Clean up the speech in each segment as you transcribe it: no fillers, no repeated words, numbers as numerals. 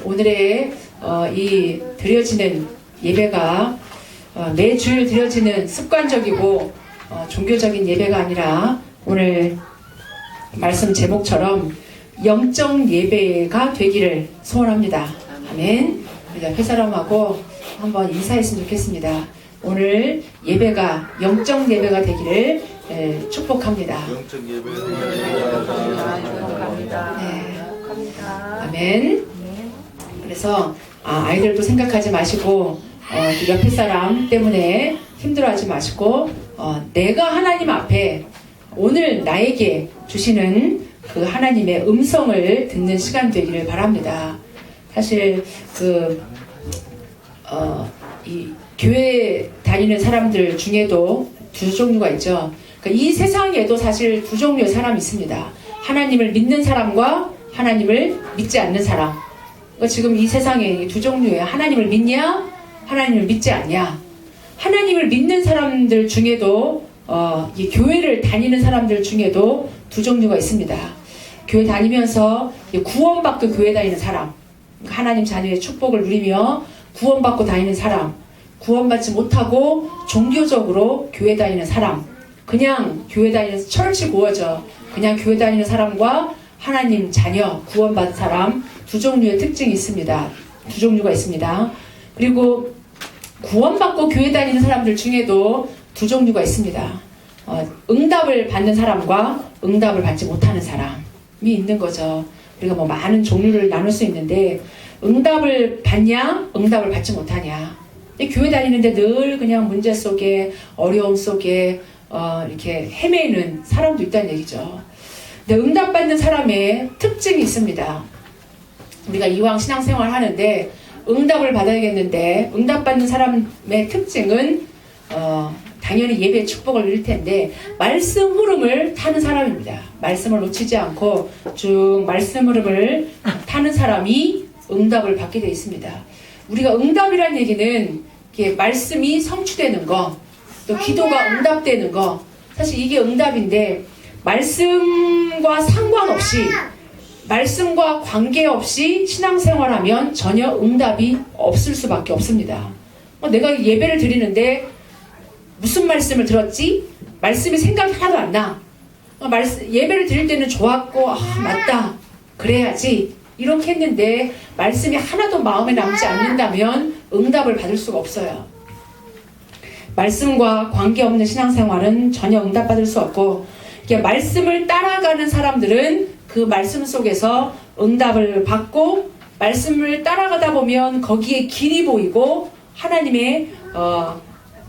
오늘의 이 드려지는 예배가 매주일 드려지는 습관적이고 종교적인 예배가 아니라 오늘 말씀 제목처럼 영적 예배가 되기를 소원합니다. 아멘. 우리 옆에 사람하고 한번 인사했으면 좋겠습니다. 오늘 예배가 영적 예배가 되기를 축복합니다. 영적 예배가 되기를 축복합니다. 네. 아멘. 그래서 아이들도 생각하지 마시고 옆에 사람 때문에 힘들어하지 마시고 내가 하나님 앞에 오늘 나에게 주시는 그 하나님의 음성을 듣는 시간 되기를 바랍니다. 사실 이 교회 다니는 사람들 중에도 두 종류가 있죠. 그러니까 이 세상에도 사실 두 종류의 사람이 있습니다. 하나님을 믿는 사람과 하나님을 믿지 않는 사람. 그러니까 지금 이 세상에 두 종류예요. 하나님을 믿냐? 하나님을 믿지 않냐? 하나님을 믿는 사람들 중에도 이 교회를 다니는 사람들 중에도 두 종류가 있습니다. 교회 다니면서 구원받고 교회 다니는 사람, 하나님 자녀의 축복을 누리며 구원받고 다니는 사람, 구원받지 못하고 종교적으로 교회 다니는 사람, 그냥 교회 다니는 철치 고어져 그냥 교회 다니는 사람과 하나님 자녀 구원받은 사람 두 종류의 특징이 있습니다. 두 종류가 있습니다. 그리고 구원받고 교회 다니는 사람들 중에도 두 종류가 있습니다. 응답을 받는 사람과 응답을 받지 못하는 사람이 있는 거죠. 우리가 뭐 많은 종류를 나눌 수 있는데 응답을 받냐, 응답을 받지 못하냐. 교회 다니는데 늘 그냥 문제 속에 어려움 속에 이렇게 헤매는 사람도 있다는 얘기죠. 근데 응답받는 사람의 특징이 있습니다. 우리가 이왕 신앙생활 하는데 응답을 받아야겠는데 응답받는 사람의 특징은 당연히 예배의 축복을 누릴 텐데 말씀 흐름을 타는 사람입니다. 말씀을 놓치지 않고 쭉 말씀 흐름을 타는 사람이 응답을 받게 되어 있습니다. 우리가 응답이라는 얘기는 이게 말씀이 성취되는 거, 또 기도가 응답되는 거, 사실 이게 응답인데 말씀과 상관없이 말씀과 관계없이 신앙생활하면 전혀 응답이 없을 수밖에 없습니다. 내가 예배를 드리는데 무슨 말씀을 들었지? 말씀이 생각이 하나도 안 나. 예배를 드릴 때는 좋았고 맞다 그래야지 이렇게 했는데 말씀이 하나도 마음에 남지 않는다면 응답을 받을 수가 없어요. 말씀과 관계없는 신앙생활은 전혀 응답받을 수 없고 말씀을 따라가는 사람들은 그 말씀 속에서 응답을 받고 말씀을 따라가다 보면 거기에 길이 보이고 하나님의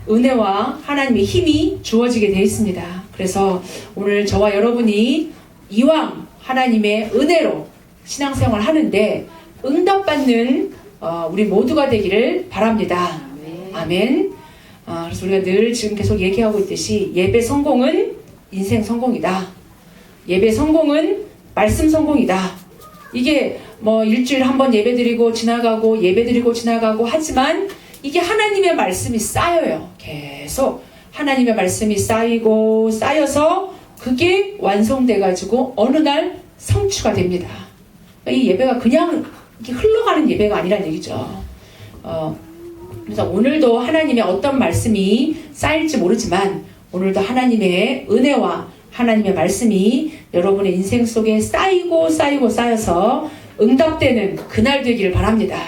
은혜와 하나님의 힘이 주어지게 되어 있습니다. 그래서 오늘 저와 여러분이 이왕 하나님의 은혜로 신앙생활 하는데 응답받는 우리 모두가 되기를 바랍니다. 아멘. 그래서 우리가 늘 지금 계속 얘기하고 있듯이 예배 성공은 인생 성공이다. 예배 성공은 말씀 성공이다. 이게 뭐 일주일에 한 번 예배 드리고 지나가고 예배 드리고 지나가고 하지만 이게 하나님의 말씀이 쌓여요. 계속 하나님의 말씀이 쌓이고 쌓여서 그게 완성돼 가지고 어느 날 성취가 됩니다. 이 예배가 그냥 이렇게 흘러가는 예배가 아니란 얘기죠. 그래서 오늘도 하나님의 어떤 말씀이 쌓일지 모르지만 오늘도 하나님의 은혜와 하나님의 말씀이 여러분의 인생 속에 쌓이고 쌓여서 응답되는 그날 되기를 바랍니다.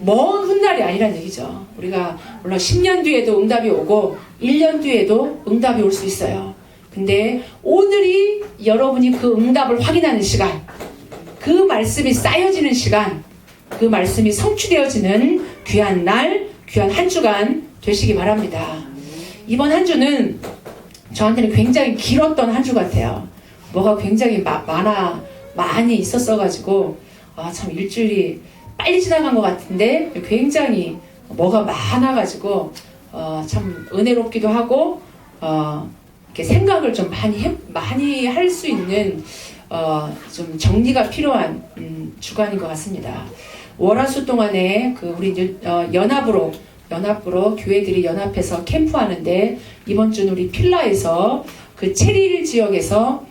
먼 훗날이 아니란 얘기죠. 우리가 물론 10년 뒤에도 응답이 오고 1년 뒤에도 응답이 올 수 있어요. 근데 오늘이 여러분이 그 응답을 확인하는 시간, 그 말씀이 쌓여지는 시간, 그 말씀이 성취되어지는 귀한 날, 귀한 한 주간 되시기 바랍니다. 이번 한 주는 저한테는 굉장히 길었던 한 주 같아요. 뭐가 굉장히 많이 있었어가지고 참 일주일이 빨리 지나간 것 같은데 굉장히 뭐가 많아가지고 참 은혜롭기도 하고 이렇게 생각을 좀 많이 할 수 있는 좀 정리가 필요한 주간인 것 같습니다. 월화수 동안에 우리 연합으로 교회들이 연합해서 캠프하는데 이번 주는 우리 필라에서 그 체리힐 지역에서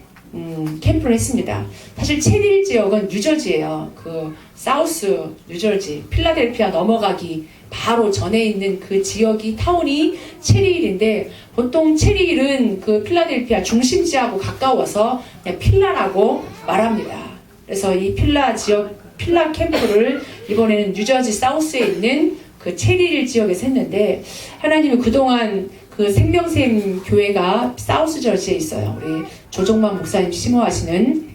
캠프를 했습니다. 사실 체리힐 지역은 뉴저지예요. 그 사우스 뉴저지, 필라델피아 넘어가기 바로 전에 있는 그 지역이 타운이 체리힐인데 보통 체리힐은 그 필라델피아 중심지하고 가까워서 그냥 필라라고 말합니다. 그래서 이 필라 지역, 필라 캠프를 이번에는 뉴저지 사우스에 있는 그 체리힐 지역에서 했는데 하나님은 그동안 그 생명샘 교회가 사우스 저지에 있어요. 우리 조정만 목사님 심호하시는.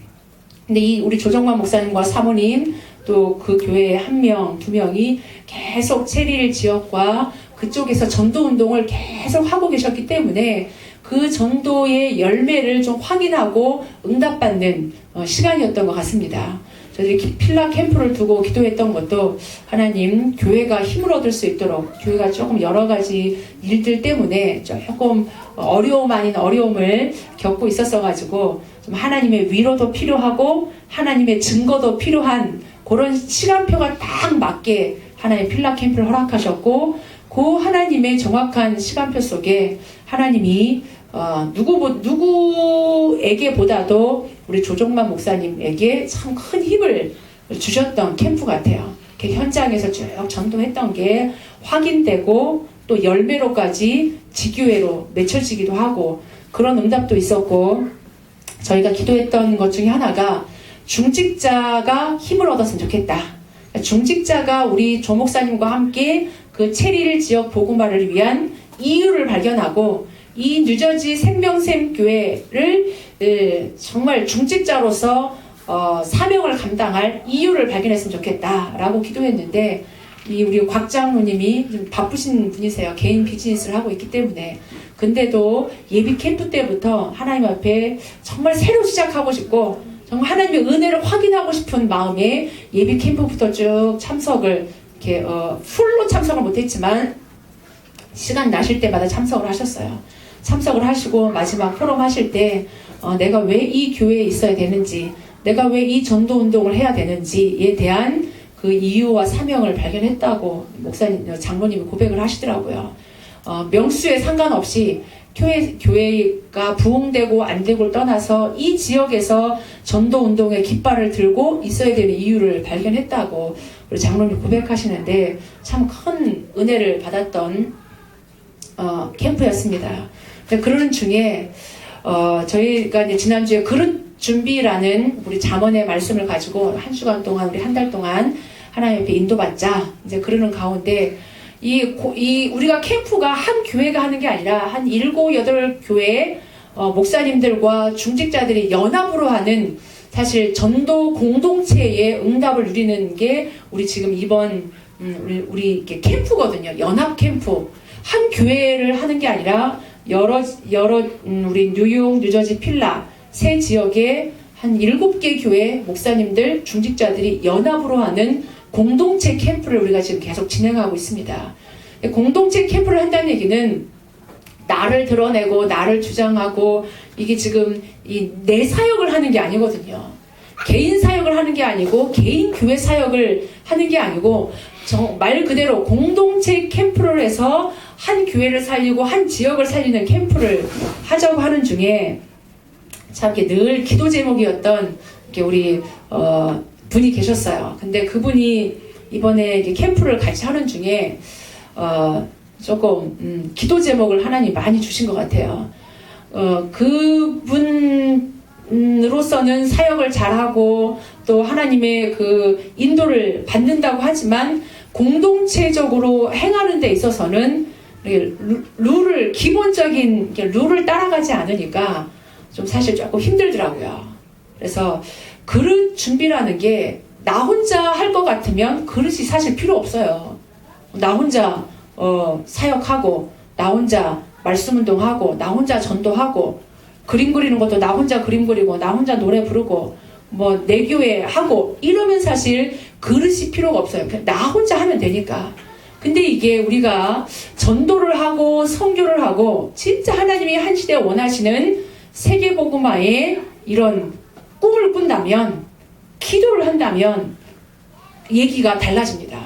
근데 이 우리 조정만 목사님과 사모님 또 그 교회에 한 명, 두 명이 계속 체리힐 지역과 그쪽에서 전도 운동을 계속 하고 계셨기 때문에 그 전도의 열매를 좀 확인하고 응답받는 시간이었던 것 같습니다. 저희들이 필라 캠프를 두고 기도했던 것도 하나님 교회가 힘을 얻을 수 있도록 교회가 조금 여러 가지 일들 때문에 조금 어려움 아닌 어려움을 겪고 있었어가지고 좀 하나님의 위로도 필요하고 하나님의 증거도 필요한 그런 시간표가 딱 맞게 하나님 필라 캠프를 허락하셨고 그 하나님의 정확한 시간표 속에 하나님이 누구에게보다도 우리 조정만 목사님에게 참 큰 힘을 주셨던 캠프 같아요. 현장에서 쭉 전도했던 게 확인되고 또 열매로까지 지교회로 맺혀지기도 하고 그런 응답도 있었고 저희가 기도했던 것 중에 하나가 중직자가 힘을 얻었으면 좋겠다. 중직자가 우리 조 목사님과 함께 그 체리힐 지역 복음화를 위한 이유를 발견하고 이 뉴저지 생명샘 교회를 정말 중직자로서 사명을 감당할 이유를 발견했으면 좋겠다라고 기도했는데 이 우리 곽 장로님이 좀 바쁘신 분이세요. 개인 비즈니스를 하고 있기 때문에. 근데도 예비 캠프 때부터 하나님 앞에 정말 새로 시작하고 싶고 정말 하나님의 은혜를 확인하고 싶은 마음에 예비 캠프부터 쭉 참석을 이렇게 풀로 참석을 못했지만 시간 나실 때마다 참석을 하셨어요. 참석을 하시고 마지막 포럼 하실 때 내가 왜 이 교회에 있어야 되는지 내가 왜 이 전도 운동을 해야 되는지에 대한 그 이유와 사명을 발견했다고 목사님, 장로님이 고백을 하시더라고요. 명수에 상관없이 교회가 부흥되고 안 되고를 떠나서 이 지역에서 전도 운동의 깃발을 들고 있어야 되는 이유를 발견했다고 우리 장로님 고백하시는데 참 큰 은혜를 받았던 캠프였습니다. 그러는 중에 저희가 이제 지난주에 그릇 준비라는 우리 잠언의 말씀을 가지고 한 주간 동안 우리 한 달 동안 하나님 앞에 인도받자 이제 그러는 가운데 우리가 캠프가 한 교회가 하는 게 아니라 한 7, 8교회 목사님들과 중직자들이 연합으로 하는 사실 전도 공동체의 응답을 누리는 게 우리 지금 이번 우리 이렇게 캠프거든요. 연합 캠프. 한 교회를 하는 게 아니라 여러 우리 뉴욕, 뉴저지, 필라 세 지역에 한 7개 교회 목사님들, 중직자들이 연합으로 하는 공동체 캠프를 우리가 지금 계속 진행하고 있습니다. 공동체 캠프를 한다는 얘기는 나를 드러내고 나를 주장하고 이게 지금 내 사역을 하는 게 아니거든요. 개인 사역을 하는 게 아니고 개인 교회 사역을 하는 게 아니고 말 그대로 공동체 캠프를 해서 한 교회를 살리고 한 지역을 살리는 캠프를 하자고 하는 중에 참 이렇게 늘 기도 제목이었던 이렇게 우리 분이 계셨어요. 근데 그분이 이번에 캠프를 같이 하는 중에 조금 기도 제목을 하나님 많이 주신 것 같아요. 그분으로서는 사역을 잘하고 또 하나님의 그 인도를 받는다고 하지만 공동체적으로 행하는 데 있어서는 룰을 기본적인 룰을 따라가지 않으니까 좀 사실 조금 힘들더라고요. 그래서 그릇 준비라는 게 나 혼자 할 것 같으면 그릇이 사실 필요 없어요. 나 혼자 사역하고 나 혼자 말씀 운동하고 나 혼자 전도하고 그림 그리는 것도 나 혼자 그림 그리고 나 혼자 노래 부르고 뭐 내 교회 하고 이러면 사실 그릇이 필요가 없어요. 그냥 나 혼자 하면 되니까. 근데 이게 우리가 전도를 하고 선교를 하고 진짜 하나님이 한 시대에 원하시는 세계복음화의 이런 꿈을 꾼다면 기도를 한다면 얘기가 달라집니다.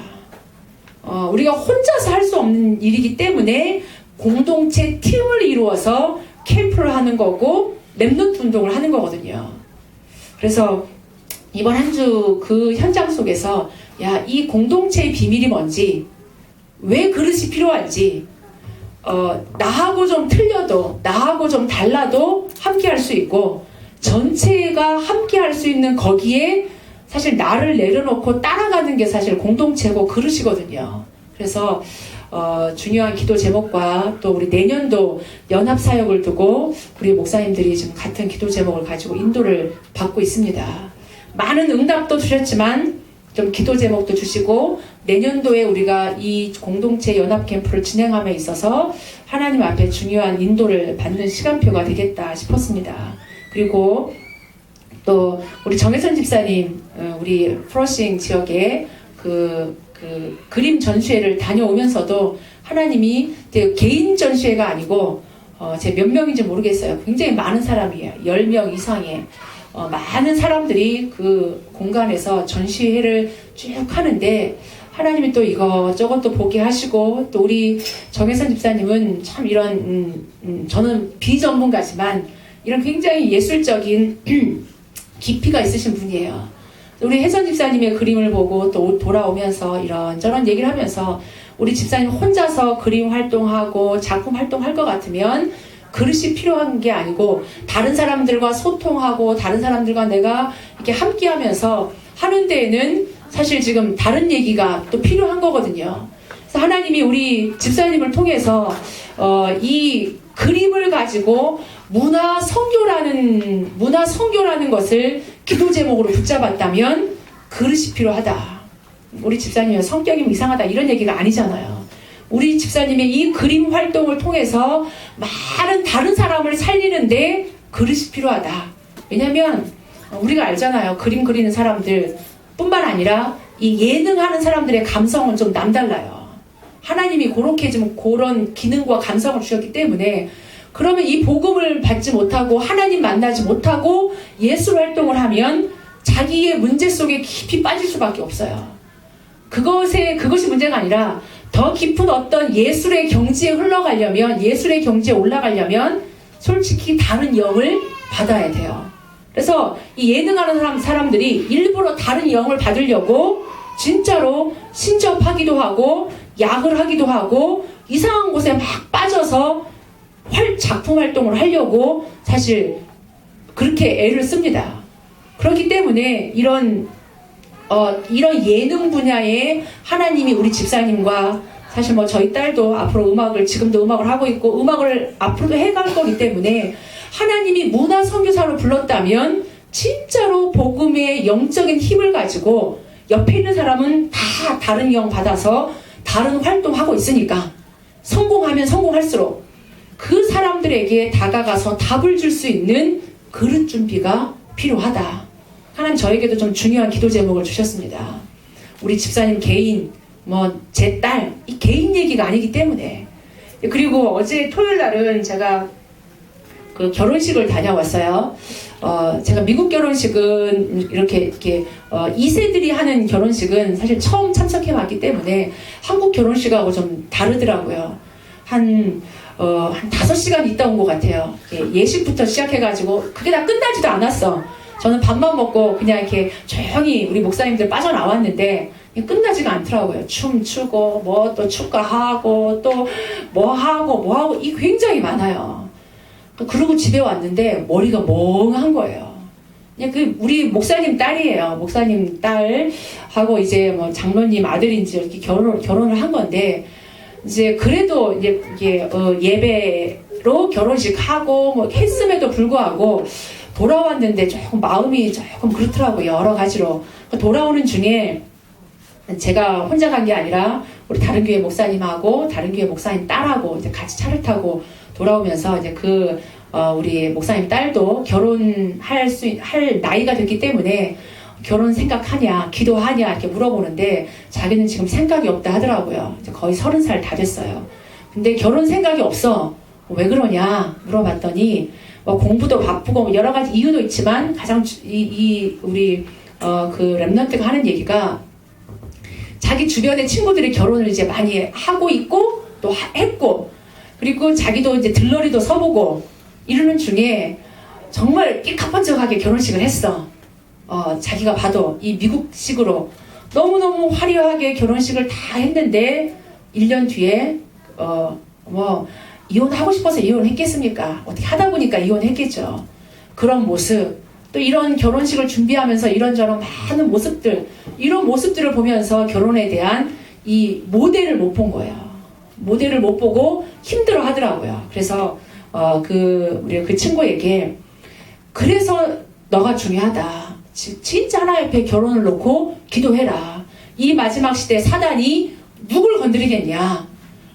우리가 혼자서 할 수 없는 일이기 때문에 공동체 팀을 이루어서 캠프를 하는 거고 랩넌트 운동을 하는 거거든요. 그래서 이번 한 주 그 현장 속에서 야, 이 공동체의 비밀이 뭔지, 왜 그릇이 필요한지, 나하고 좀 틀려도, 나하고 좀 달라도 함께 할 수 있고, 전체가 함께 할 수 있는 거기에 사실 나를 내려놓고 따라가는 게 사실 공동체고 그릇이거든요. 그래서 중요한 기도 제목과 또 우리 내년도 연합사역을 두고 우리 목사님들이 지금 같은 기도 제목을 가지고 인도를 받고 있습니다. 많은 응답도 주셨지만 좀 기도 제목도 주시고 내년도에 우리가 이 공동체 연합 캠프를 진행함에 있어서 하나님 앞에 중요한 인도를 받는 시간표가 되겠다 싶었습니다. 그리고 또 우리 정혜선 집사님 우리 프로싱 지역에 그 그림 전시회를 다녀오면서도 하나님이 개인 전시회가 아니고 제 몇 명인지 모르겠어요. 굉장히 많은 사람이에요. 10명 이상의 많은 사람들이 그 공간에서 전시회를 쭉 하는데 하나님이 또 이것저것도 보게 하시고 또 우리 정혜선 집사님은 참 이런 저는 비전문가지만 이런 굉장히 예술적인 깊이가 있으신 분이에요. 우리 혜선 집사님의 그림을 보고 또 돌아오면서 이런저런 얘기를 하면서 우리 집사님 혼자서 그림 활동하고 작품 활동할 것 같으면 그릇이 필요한 게 아니고 다른 사람들과 소통하고 다른 사람들과 내가 이렇게 함께 하면서 하는 데에는 사실 지금 다른 얘기가 또 필요한 거거든요. 그래서 하나님이 우리 집사님을 통해서 이 그림을 가지고 문화 선교라는 것을 기도 제목으로 붙잡았다면 그릇이 필요하다. 우리 집사님의 성격이 이상하다 이런 얘기가 아니잖아요. 우리 집사님의 이 그림 활동을 통해서 많은 다른 사람을 살리는데 그릇이 필요하다. 왜냐면 우리가 알잖아요. 그림 그리는 사람들 뿐만 아니라 이 예능하는 사람들의 감성은 좀 남달라요. 하나님이 그렇게 좀 그런 기능과 감성을 주셨기 때문에 그러면 이 복음을 받지 못하고 하나님 만나지 못하고 예술 활동을 하면 자기의 문제 속에 깊이 빠질 수밖에 없어요. 그것이 문제가 아니라 더 깊은 어떤 예술의 경지에 흘러가려면 예술의 경지에 올라가려면 솔직히 다른 영을 받아야 돼요. 그래서 이 예능하는 사람들이 일부러 다른 영을 받으려고 진짜로 신접하기도 하고 약을 하기도 하고 이상한 곳에 막 빠져서 작품 활동을 하려고 사실 그렇게 애를 씁니다. 그렇기 때문에 이런 예능 분야에 하나님이 우리 집사님과 사실 저희 딸도 앞으로 지금도 음악을 하고 있고 음악을 앞으로도 해갈 거기 때문에 하나님이 문화 선교사로 불렀다면 진짜로 복음의 영적인 힘을 가지고 옆에 있는 사람은 다 다른 영 받아서 다른 활동하고 있으니까 성공하면 성공할수록 그 사람들에게 다가가서 답을 줄 수 있는 그릇 준비가 필요하다. 하나님 저에게도 좀 중요한 기도 제목을 주셨습니다. 우리 집사님 개인, 제 딸, 이 개인 얘기가 아니기 때문에. 그리고 어제 토요일 날은 제가 그 결혼식을 다녀왔어요. 제가 미국 결혼식은 이렇게 2세들이 하는 결혼식은 사실 처음 참석해봤기 때문에 한국 결혼식하고 좀 다르더라고요. 한 5시간 있다 온 것 같아요. 예식부터 시작해가지고 그게 다 끝나지도 않았어. 저는 밥만 먹고 그냥 이렇게 조용히 우리 목사님들 빠져나왔는데 끝나지가 않더라고요. 춤추고 또 축가하고 또 뭐하고 이게 굉장히 많아요. 그러고 집에 왔는데 머리가 멍한 거예요. 그냥 우리 목사님 딸이에요. 목사님 딸하고 이제 장로님 아들인지 이렇게 결혼을 한 건데 이제 그래도 이제 예배로 결혼식 하고 했음에도 불구하고 돌아왔는데 조금 마음이 조금 그렇더라고요. 여러 가지로. 돌아오는 중에 제가 혼자 간 게 아니라 우리 다른 교회 목사님하고 다른 교회 목사님 딸하고 이제 같이 차를 타고 돌아오면서 이제 우리 목사님 딸도 결혼할 나이가 됐기 때문에 결혼 생각하냐, 기도하냐 이렇게 물어보는데 자기는 지금 생각이 없다 하더라고요. 이제 거의 30살 다 됐어요. 근데 결혼 생각이 없어. 왜 그러냐 물어봤더니 공부도 바쁘고 여러 가지 이유도 있지만 가장 우리 그 랩런트가 하는 얘기가 자기 주변의 친구들이 결혼을 이제 많이 하고 있고 또 했고 그리고 자기도 이제 들러리도 서보고 이러는 중에 정말 끼까뻔쩍하게 결혼식을 했어. 자기가 봐도 이 미국식으로 너무너무 화려하게 결혼식을 다 했는데 1년 뒤에 이혼하고 싶어서 이혼했겠습니까? 어떻게 하다 보니까 이혼했겠죠. 그런 모습, 또 이런 결혼식을 준비하면서 이런저런 많은 모습들, 이런 모습들을 보면서 결혼에 대한 이 모델을 못 본 거예요. 모델을 못 보고 힘들어 하더라고요. 그래서 우리 그 친구에게, 그래서 너가 중요하다. 진짜 하나님 앞에 결혼을 놓고 기도해라. 이 마지막 시대 사단이 누굴 건드리겠냐?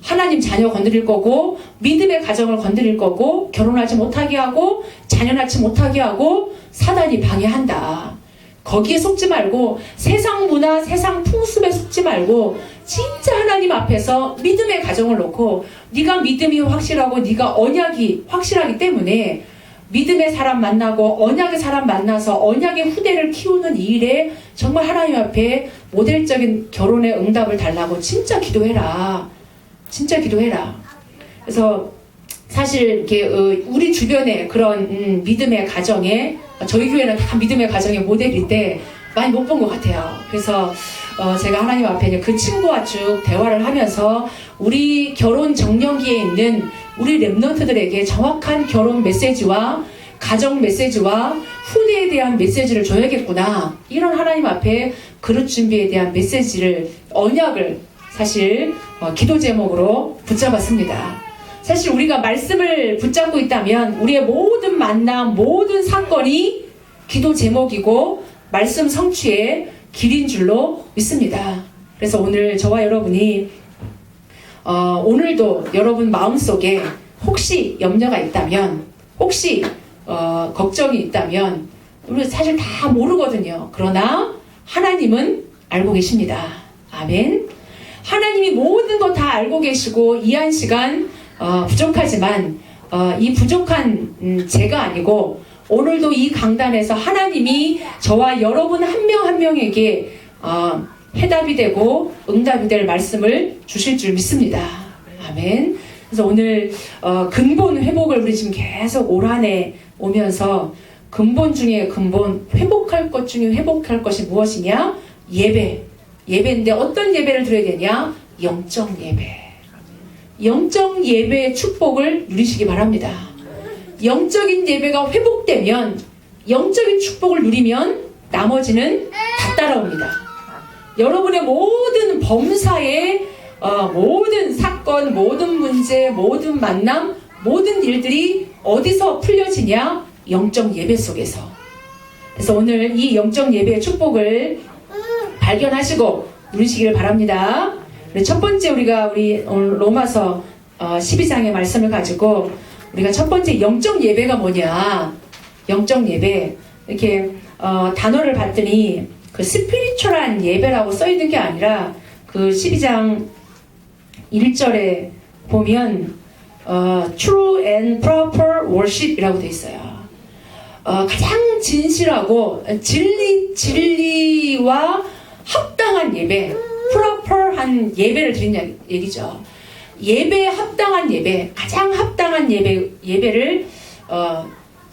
하나님 자녀 건드릴 거고, 믿음의 가정을 건드릴 거고, 결혼하지 못하게 하고, 자녀 낳지 못하게 하고, 사단이 방해한다. 거기에 속지 말고, 세상 문화, 세상 풍습에 속지 말고, 진짜 하나님 앞에서 믿음의 가정을 놓고, 네가 믿음이 확실하고 네가 언약이 확실하기 때문에 믿음의 사람 만나고 언약의 사람 만나서 언약의 후대를 키우는 이 일에 정말 하나님 앞에 모델적인 결혼의 응답을 달라고 진짜 기도해라. 진짜 기도해라. 그래서 사실 이렇게 우리 주변에 그런 믿음의 가정에, 저희 교회는 다 믿음의 가정의 모델인데 많이 못 본 것 같아요. 그래서 제가 하나님 앞에 그 친구와 쭉 대화를 하면서 우리 결혼 정년기에 있는 우리 랩런트들에게 정확한 결혼 메시지와 가정 메시지와 후대에 대한 메시지를 줘야겠구나. 이런 하나님 앞에 그릇 준비에 대한 메시지를, 언약을 사실 기도 제목으로 붙잡았습니다. 사실 우리가 말씀을 붙잡고 있다면 우리의 모든 만남, 모든 사건이 기도 제목이고 말씀 성취의 길인 줄로 믿습니다. 그래서 오늘 저와 여러분이 오늘도 여러분 마음속에 혹시 염려가 있다면, 혹시 걱정이 있다면, 우리 사실 다 모르거든요. 그러나 하나님은 알고 계십니다. 아멘. 하나님이 모든 거 다 알고 계시고 이 한 시간 부족하지만 이 부족한 제가 아니고 오늘도 이 강단에서 하나님이 저와 여러분 한 명 한 명에게 해답이 되고 응답이 될 말씀을 주실 줄 믿습니다. 아멘. 그래서 오늘 근본 회복을 우리 지금 계속 올 한 해 오면서 근본 중에 근본, 회복할 것 중에 회복할 것이 무엇이냐? 예배인데 어떤 예배를 드려야 되냐? 영적 예배. 영적 예배의 축복을 누리시기 바랍니다. 영적인 예배가 회복되면, 영적인 축복을 누리면 나머지는 다 따라옵니다. 여러분의 모든 범사의 모든 사건, 모든 문제, 모든 만남, 모든 일들이 어디서 풀려지냐? 영적 예배 속에서. 그래서 오늘 이 영적 예배의 축복을 발견하시고 누리시기를 바랍니다. 첫 번째 우리 오늘 로마서 12장의 말씀을 가지고 우리가 첫 번째 영적 예배가 뭐냐? 영적 예배. 이렇게 단어를 봤더니 그 스피리추얼한 예배라고 써있는 게 아니라 그 12장 1절에 보면 true and proper worship이라고 돼 있어요. 가장 진실하고 진리와 합당한 예배, proper한 예배를 드리는 얘기죠. 예배에 합당한 예배, 가장 합당한 예배를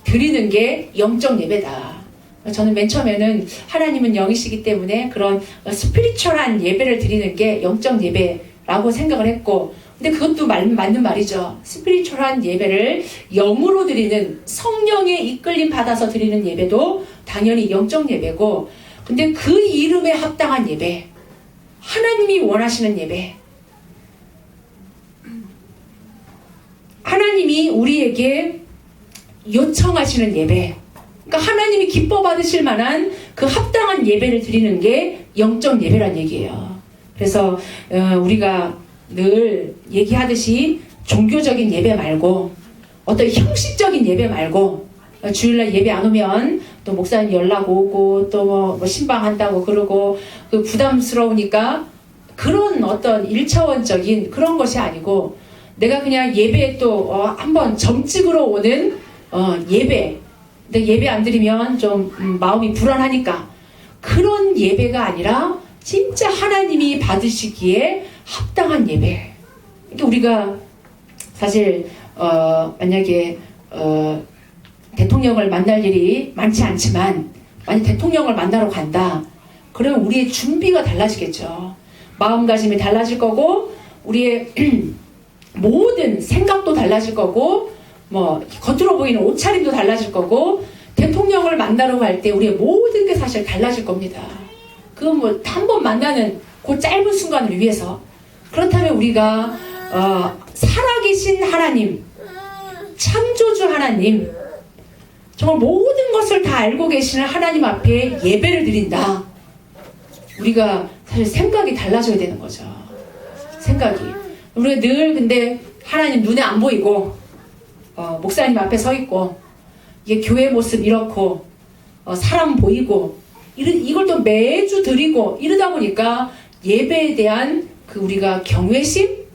드리는 게 영적 예배다. 저는 맨 처음에는 하나님은 영이시기 때문에 그런 스피리추얼한 예배를 드리는 게 영적 예배라고 생각을 했고, 근데 그것도 맞는 말이죠. 스피리추얼한 예배를 영으로 드리는, 성령의 이끌림 받아서 드리는 예배도 당연히 영적 예배고, 근데 그 이름에 합당한 예배, 하나님이 원하시는 예배, 하나님이 우리에게 요청하시는 예배, 그러니까 하나님이 기뻐 받으실 만한 그 합당한 예배를 드리는 게 영적 예배란 얘기예요. 그래서 우리가 늘 얘기하듯이 종교적인 예배 말고, 어떤 형식적인 예배 말고, 주일날 예배 안 오면 또 목사님 연락 오고 또 뭐 신방한다고 그러고 그 부담스러우니까 그런 어떤 1차원적인 그런 것이 아니고, 내가 그냥 예배에 또 한번 점찍으러 오는 예배, 근데 예배 안 드리면 좀 마음이 불안하니까 그런 예배가 아니라 진짜 하나님이 받으시기에 합당한 예배. 그러니까 우리가 사실 만약에 대통령을 만날 일이 많지 않지만 만약 대통령을 만나러 간다. 그러면 우리의 준비가 달라지겠죠. 마음가짐이 달라질 거고 우리의 모든 생각도 달라질 거고 뭐 겉으로 보이는 옷차림도 달라질 거고 대통령을 만나러 갈 때 우리의 모든 게 사실 달라질 겁니다. 그 뭐 한 번 만나는 그 짧은 순간을 위해서 그렇다면 우리가 살아계신 하나님, 창조주 하나님, 정말 모든 것을 다 알고 계시는 하나님 앞에 예배를 드린다. 우리가 사실 생각이 달라져야 되는 거죠. 생각이. 우리가 늘 근데 하나님 눈에 안 보이고 목사님 앞에 서 있고 이게 교회 모습 이렇고 사람 보이고 이걸 또 매주 드리고 이러다 보니까 예배에 대한 그 우리가 경외심,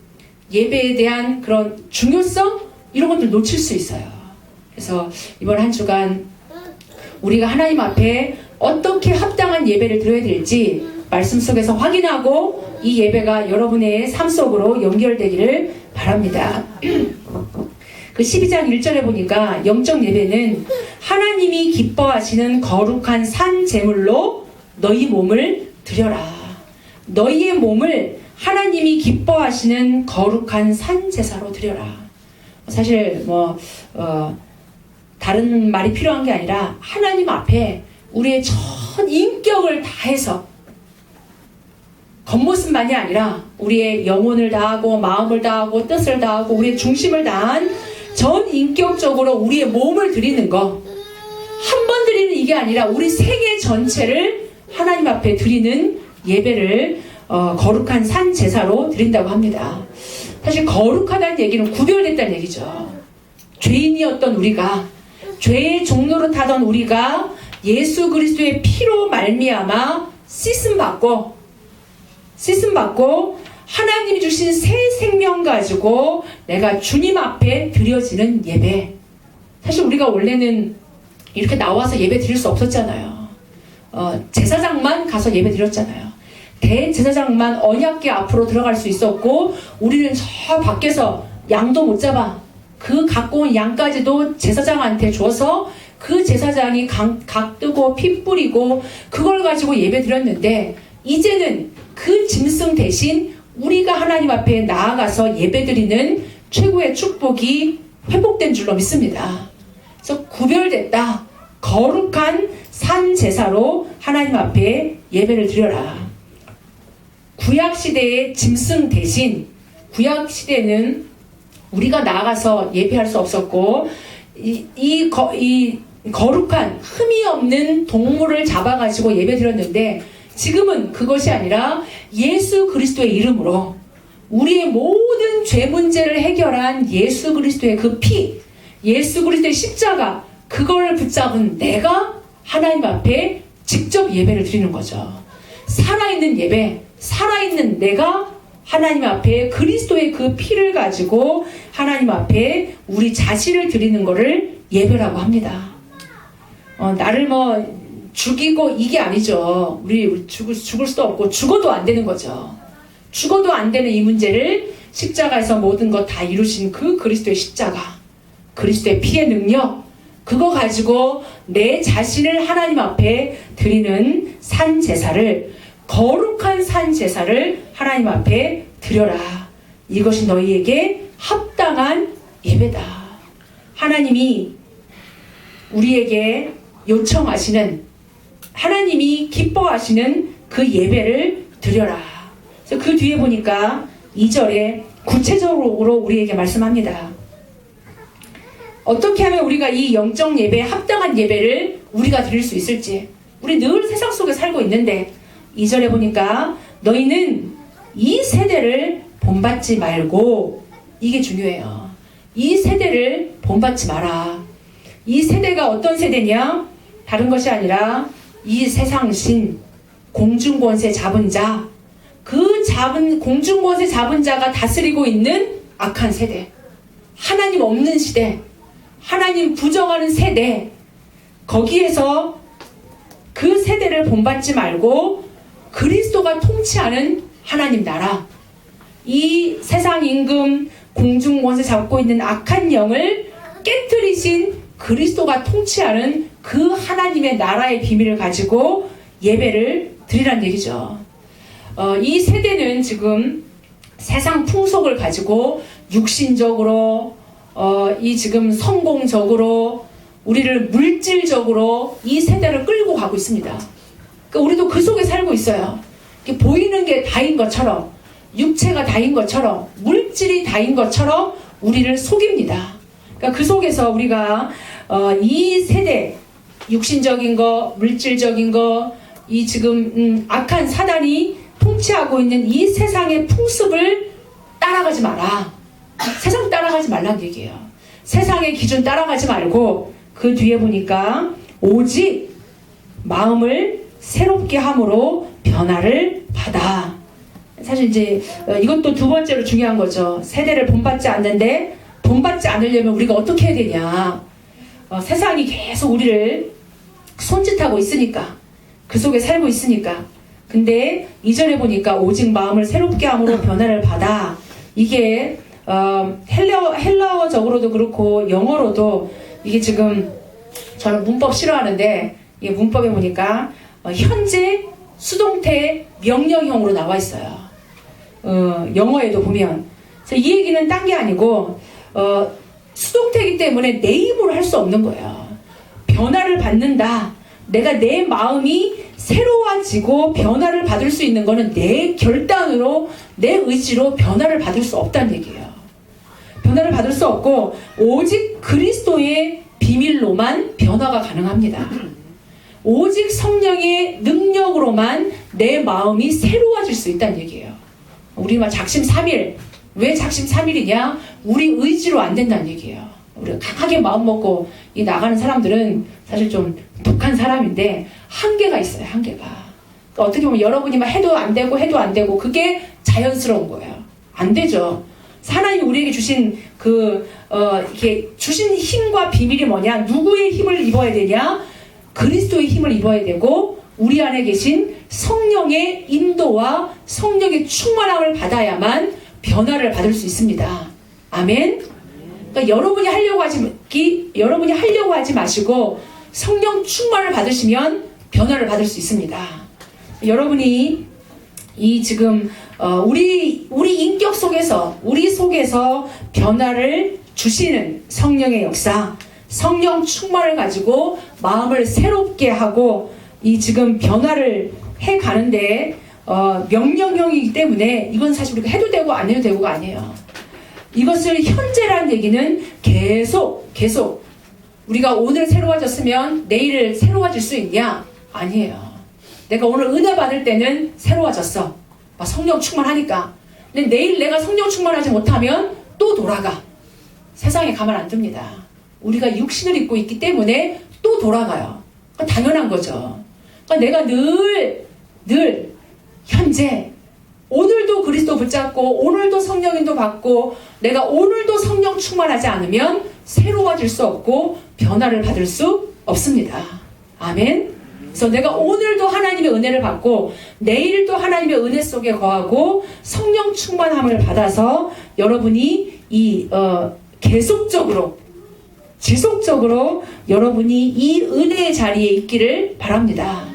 예배에 대한 그런 중요성 이런 것들 놓칠 수 있어요. 그래서 이번 한 주간 우리가 하나님 앞에 어떻게 합당한 예배를 드려야 될지 말씀 속에서 확인하고 이 예배가 여러분의 삶 속으로 연결되기를 바랍니다. 그 12장 1절에 보니까 영적 예배는 하나님이 기뻐하시는 거룩한 산 제물로 너희 몸을 드려라. 너희의 몸을 하나님이 기뻐하시는 거룩한 산 제사로 드려라. 사실 다른 말이 필요한 게 아니라 하나님 앞에 우리의 전 인격을 다해서 겉모습만이 아니라 우리의 영혼을 다하고 마음을 다하고 뜻을 다하고 우리의 중심을 다한 전 인격적으로 우리의 몸을 드리는 거. 한 번 드리는 이게 아니라 우리 생애 전체를 하나님 앞에 드리는 예배를 거룩한 산 제사로 드린다고 합니다. 사실 거룩하다는 얘기는 구별됐다는 얘기죠. 죄인이었던 우리가, 죄의 종로로 타던 우리가 예수 그리스도의 피로 말미암아 씻음 받고 하나님이 주신 새 생명 가지고 내가 주님 앞에 드려지는 예배. 사실 우리가 원래는 이렇게 나와서 예배 드릴 수 없었잖아요. 제사장만 가서 예배 드렸잖아요. 대제사장만 언약궤 앞으로 들어갈 수 있었고 우리는 저 밖에서 양도 못 잡아. 그 갖고 온 양까지도 제사장한테 줘서 그 제사장이 각 뜨고 피 뿌리고 그걸 가지고 예배 드렸는데 이제는 그 짐승 대신 우리가 하나님 앞에 나아가서 예배드리는 최고의 축복이 회복된 줄로 믿습니다. 그래서 구별됐다. 거룩한 산 제사로 하나님 앞에 예배를 드려라. 구약시대의 짐승 대신 구약시대는 우리가 나아가서 예배할 수 없었고 이 거룩한 흠이 없는 동물을 잡아가지고 예배 드렸는데 지금은 그것이 아니라 예수 그리스도의 이름으로 우리의 모든 죄 문제를 해결한 예수 그리스도의 그 피, 예수 그리스도의 십자가, 그걸 붙잡은 내가 하나님 앞에 직접 예배를 드리는 거죠. 살아있는 예배, 살아있는 내가 하나님 앞에 그리스도의 그 피를 가지고 하나님 앞에 우리 자신을 드리는 것을 예배라고 합니다. 나를 죽이고 이게 아니죠. 우리 죽을 수도 없고 죽어도 안 되는 거죠. 죽어도 안 되는 이 문제를 십자가에서 모든 것 다 이루신 그 그리스도의 십자가, 그리스도의 피의 능력, 그거 가지고 내 자신을 하나님 앞에 드리는 산 제사를, 거룩한 산 제사를 하나님 앞에 드려라. 이것이 너희에게 합당한 예배다. 하나님이 우리에게 요청하시는, 하나님이 기뻐하시는 그 예배를 드려라. 그래서 그 뒤에 보니까 2절에 구체적으로 우리에게 말씀합니다. 어떻게 하면 우리가 이 영적 예배에 합당한 예배를 우리가 드릴 수 있을지. 우리 늘 세상 속에 살고 있는데 2절에 보니까 너희는 이 세대를 본받지 말고, 이게 중요해요. 이 세대를 본받지 마라. 이 세대가 어떤 세대냐? 다른 것이 아니라 이 세상신, 공중권세 잡은 자, 그 공중권세 잡은 자가 다스리고 있는 악한 세대, 하나님 없는 시대, 하나님 부정하는 세대, 거기에서 그 세대를 본받지 말고 그리스도가 통치하는 하나님 나라, 이 세상 임금 공중권세 잡고 있는 악한 영을 깨뜨리신 그리스도가 통치하는 그 하나님의 나라의 비밀을 가지고 예배를 드리란 얘기죠. 이 세대는 지금 세상 풍속을 가지고 육신적으로 이 지금 성공적으로 우리를 물질적으로 이 세대를 끌고 가고 있습니다. 그러니까 우리도 그 속에 살고 있어요. 보이는 게 다인 것처럼, 육체가 다인 것처럼, 물질이 다인 것처럼 우리를 속입니다. 그러니까 그 속에서 우리가 이 세대, 육신적인 거, 물질적인 거, 이 지금 악한 사단이 통치하고 있는 이 세상의 풍습을 따라가지 마라. 세상 따라가지 말란 얘기예요. 세상의 기준 따라가지 말고 그 뒤에 보니까 오직 마음을 새롭게 함으로 변화를 받아. 사실 이제 이것도 두 번째로 중요한 거죠. 세대를 본받지 않는데 본받지 않으려면 우리가 어떻게 해야 되냐. 세상이 계속 우리를 손짓하고 있으니까, 그 속에 살고 있으니까. 근데 이전에 보니까 오직 마음을 새롭게 함으로 변화를 받아. 이게 헬라어적으로도 그렇고 영어로도 이게 지금 저는 문법 싫어하는데 이게 문법에 보니까 현재 수동태 명령형으로 나와 있어요. 영어에도 보면. 그래서 이 얘기는 딴 게 아니고 수동태이기 때문에 내 힘으로 할 수 없는 거예요. 변화를 받는다. 내가 내 마음이 새로워지고 변화를 받을 수 있는 거는 내 결단으로, 내 의지로 변화를 받을 수 없다는 얘기예요. 변화를 받을 수 없고 오직 그리스도의 비밀로만 변화가 가능합니다. 오직 성령의 능력으로만 내 마음이 새로워질 수 있다는 얘기예요. 우리만 작심삼일. 왜 작심삼일이냐? 우리 의지로 안 된다는 얘기예요. 우리가 강하게 마음 먹고 이 나가는 사람들은 사실 좀 독한 사람인데 한계가 있어요. 한계가. 그러니까 어떻게 보면 여러분이 막 해도 안 되고 그게 자연스러운 거예요. 안 되죠. 하나님이 우리에게 주신 이렇게 주신 힘과 비밀이 뭐냐? 누구의 힘을 입어야 되냐? 그리스도의 힘을 입어야 되고 우리 안에 계신 성령의 인도와 성령의 충만함을 받아야만 변화를 받을 수 있습니다. 아멘. 그러니까 여러분이 하려고 하지 마시고 성령 충만을 받으시면 변화를 받을 수 있습니다. 여러분이 이 지금 우리 인격 속에서 우리 속에서 변화를 주시는 성령의 역사, 성령 충만을 가지고 마음을 새롭게 하고 이 지금 변화를 해 가는데 명령형이기 때문에 이건 사실 우리가 해도 되고 안 해도 되고가 아니에요. 이것을 현재라는 얘기는 계속 우리가 오늘 새로워졌으면 내일 새로워질 수 있냐? 아니에요. 내가 오늘 은혜 받을 때는 새로워졌어. 성령 충만하니까. 근데 내일 내가 성령 충만하지 못하면 또 돌아가. 세상에 가만 안 둡니다. 우리가 육신을 입고 있기 때문에 또 돌아가요. 당연한 거죠. 내가 늘 현재 오늘도 그리스도 붙잡고 오늘도 성령인도 받고 내가 오늘도 성령 충만하지 않으면 새로워질 수 없고 변화를 받을 수 없습니다. 아멘. 그래서 내가 오늘도 하나님의 은혜를 받고 내일도 하나님의 은혜 속에 거하고 성령 충만함을 받아서 여러분이 계속적으로 지속적으로 여러분이 이 은혜의 자리에 있기를 바랍니다.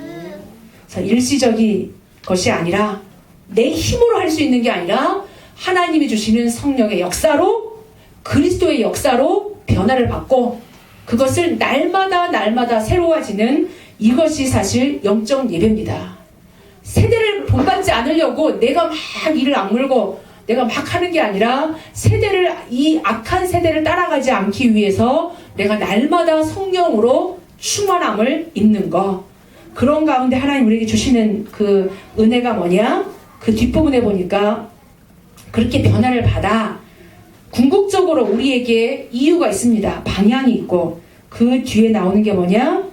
그래서 일시적인 것이 아니라 내 힘으로 할 수 있는 게 아니라 하나님이 주시는 성령의 역사로 그리스도의 역사로 변화를 받고 그것을 날마다 새로워지는 이것이 사실 영적 예배입니다. 세대를 본받지 않으려고 내가 막 이를 악물고 내가 막 하는 게 아니라 이 악한 세대를 따라가지 않기 위해서 내가 날마다 성령으로 충만함을 입는 거. 그런 가운데 하나님 우리에게 주시는 그 은혜가 뭐냐? 그 뒷부분에 보니까 그렇게 변화를 받아 궁극적으로 우리에게 이유가 있습니다. 방향이 있고 그 뒤에 나오는 게 뭐냐?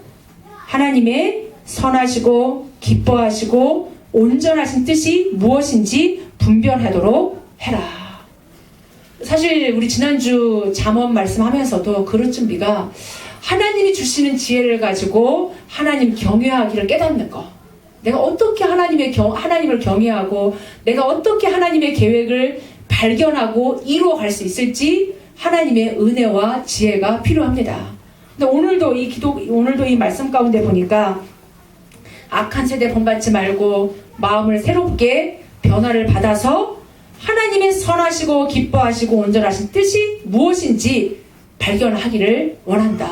하나님의 선하시고 기뻐하시고 온전하신 뜻이 무엇인지 분별하도록 해라. 사실 우리 지난주 잠언 말씀하면서도 그런 준비가 하나님이 주시는 지혜를 가지고 하나님 경외하기를 깨닫는 거. 내가 어떻게 하나님을 경외하고 내가 어떻게 하나님의 계획을 발견하고 이루어갈 수 있을지 하나님의 은혜와 지혜가 필요합니다. 근데 오늘도 이 말씀 가운데 보니까 악한 세대 본받지 말고 마음을 새롭게 변화를 받아서 하나님의 선하시고 기뻐하시고 온전하신 뜻이 무엇인지 발견하기를 원한다.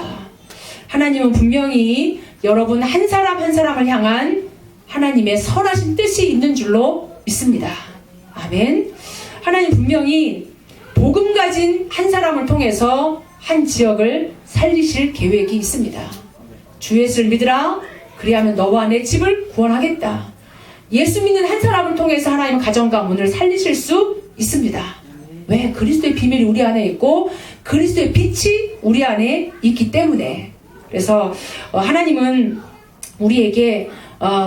하나님은 분명히 여러분 한 사람 한 사람을 향한 하나님의 선하신 뜻이 있는 줄로 믿습니다. 아멘. 하나님 분명히 복음 가진 한 사람을 통해서 한 지역을 살리실 계획이 있습니다. 주 예수를 믿으라. 그리하면 너와 내 집을 구원하겠다. 예수 믿는 한 사람을 통해서 하나님은 가정과 문을 살리실 수 있습니다. 왜? 그리스도의 비밀이 우리 안에 있고 그리스도의 빛이 우리 안에 있기 때문에. 그래서 하나님은 우리에게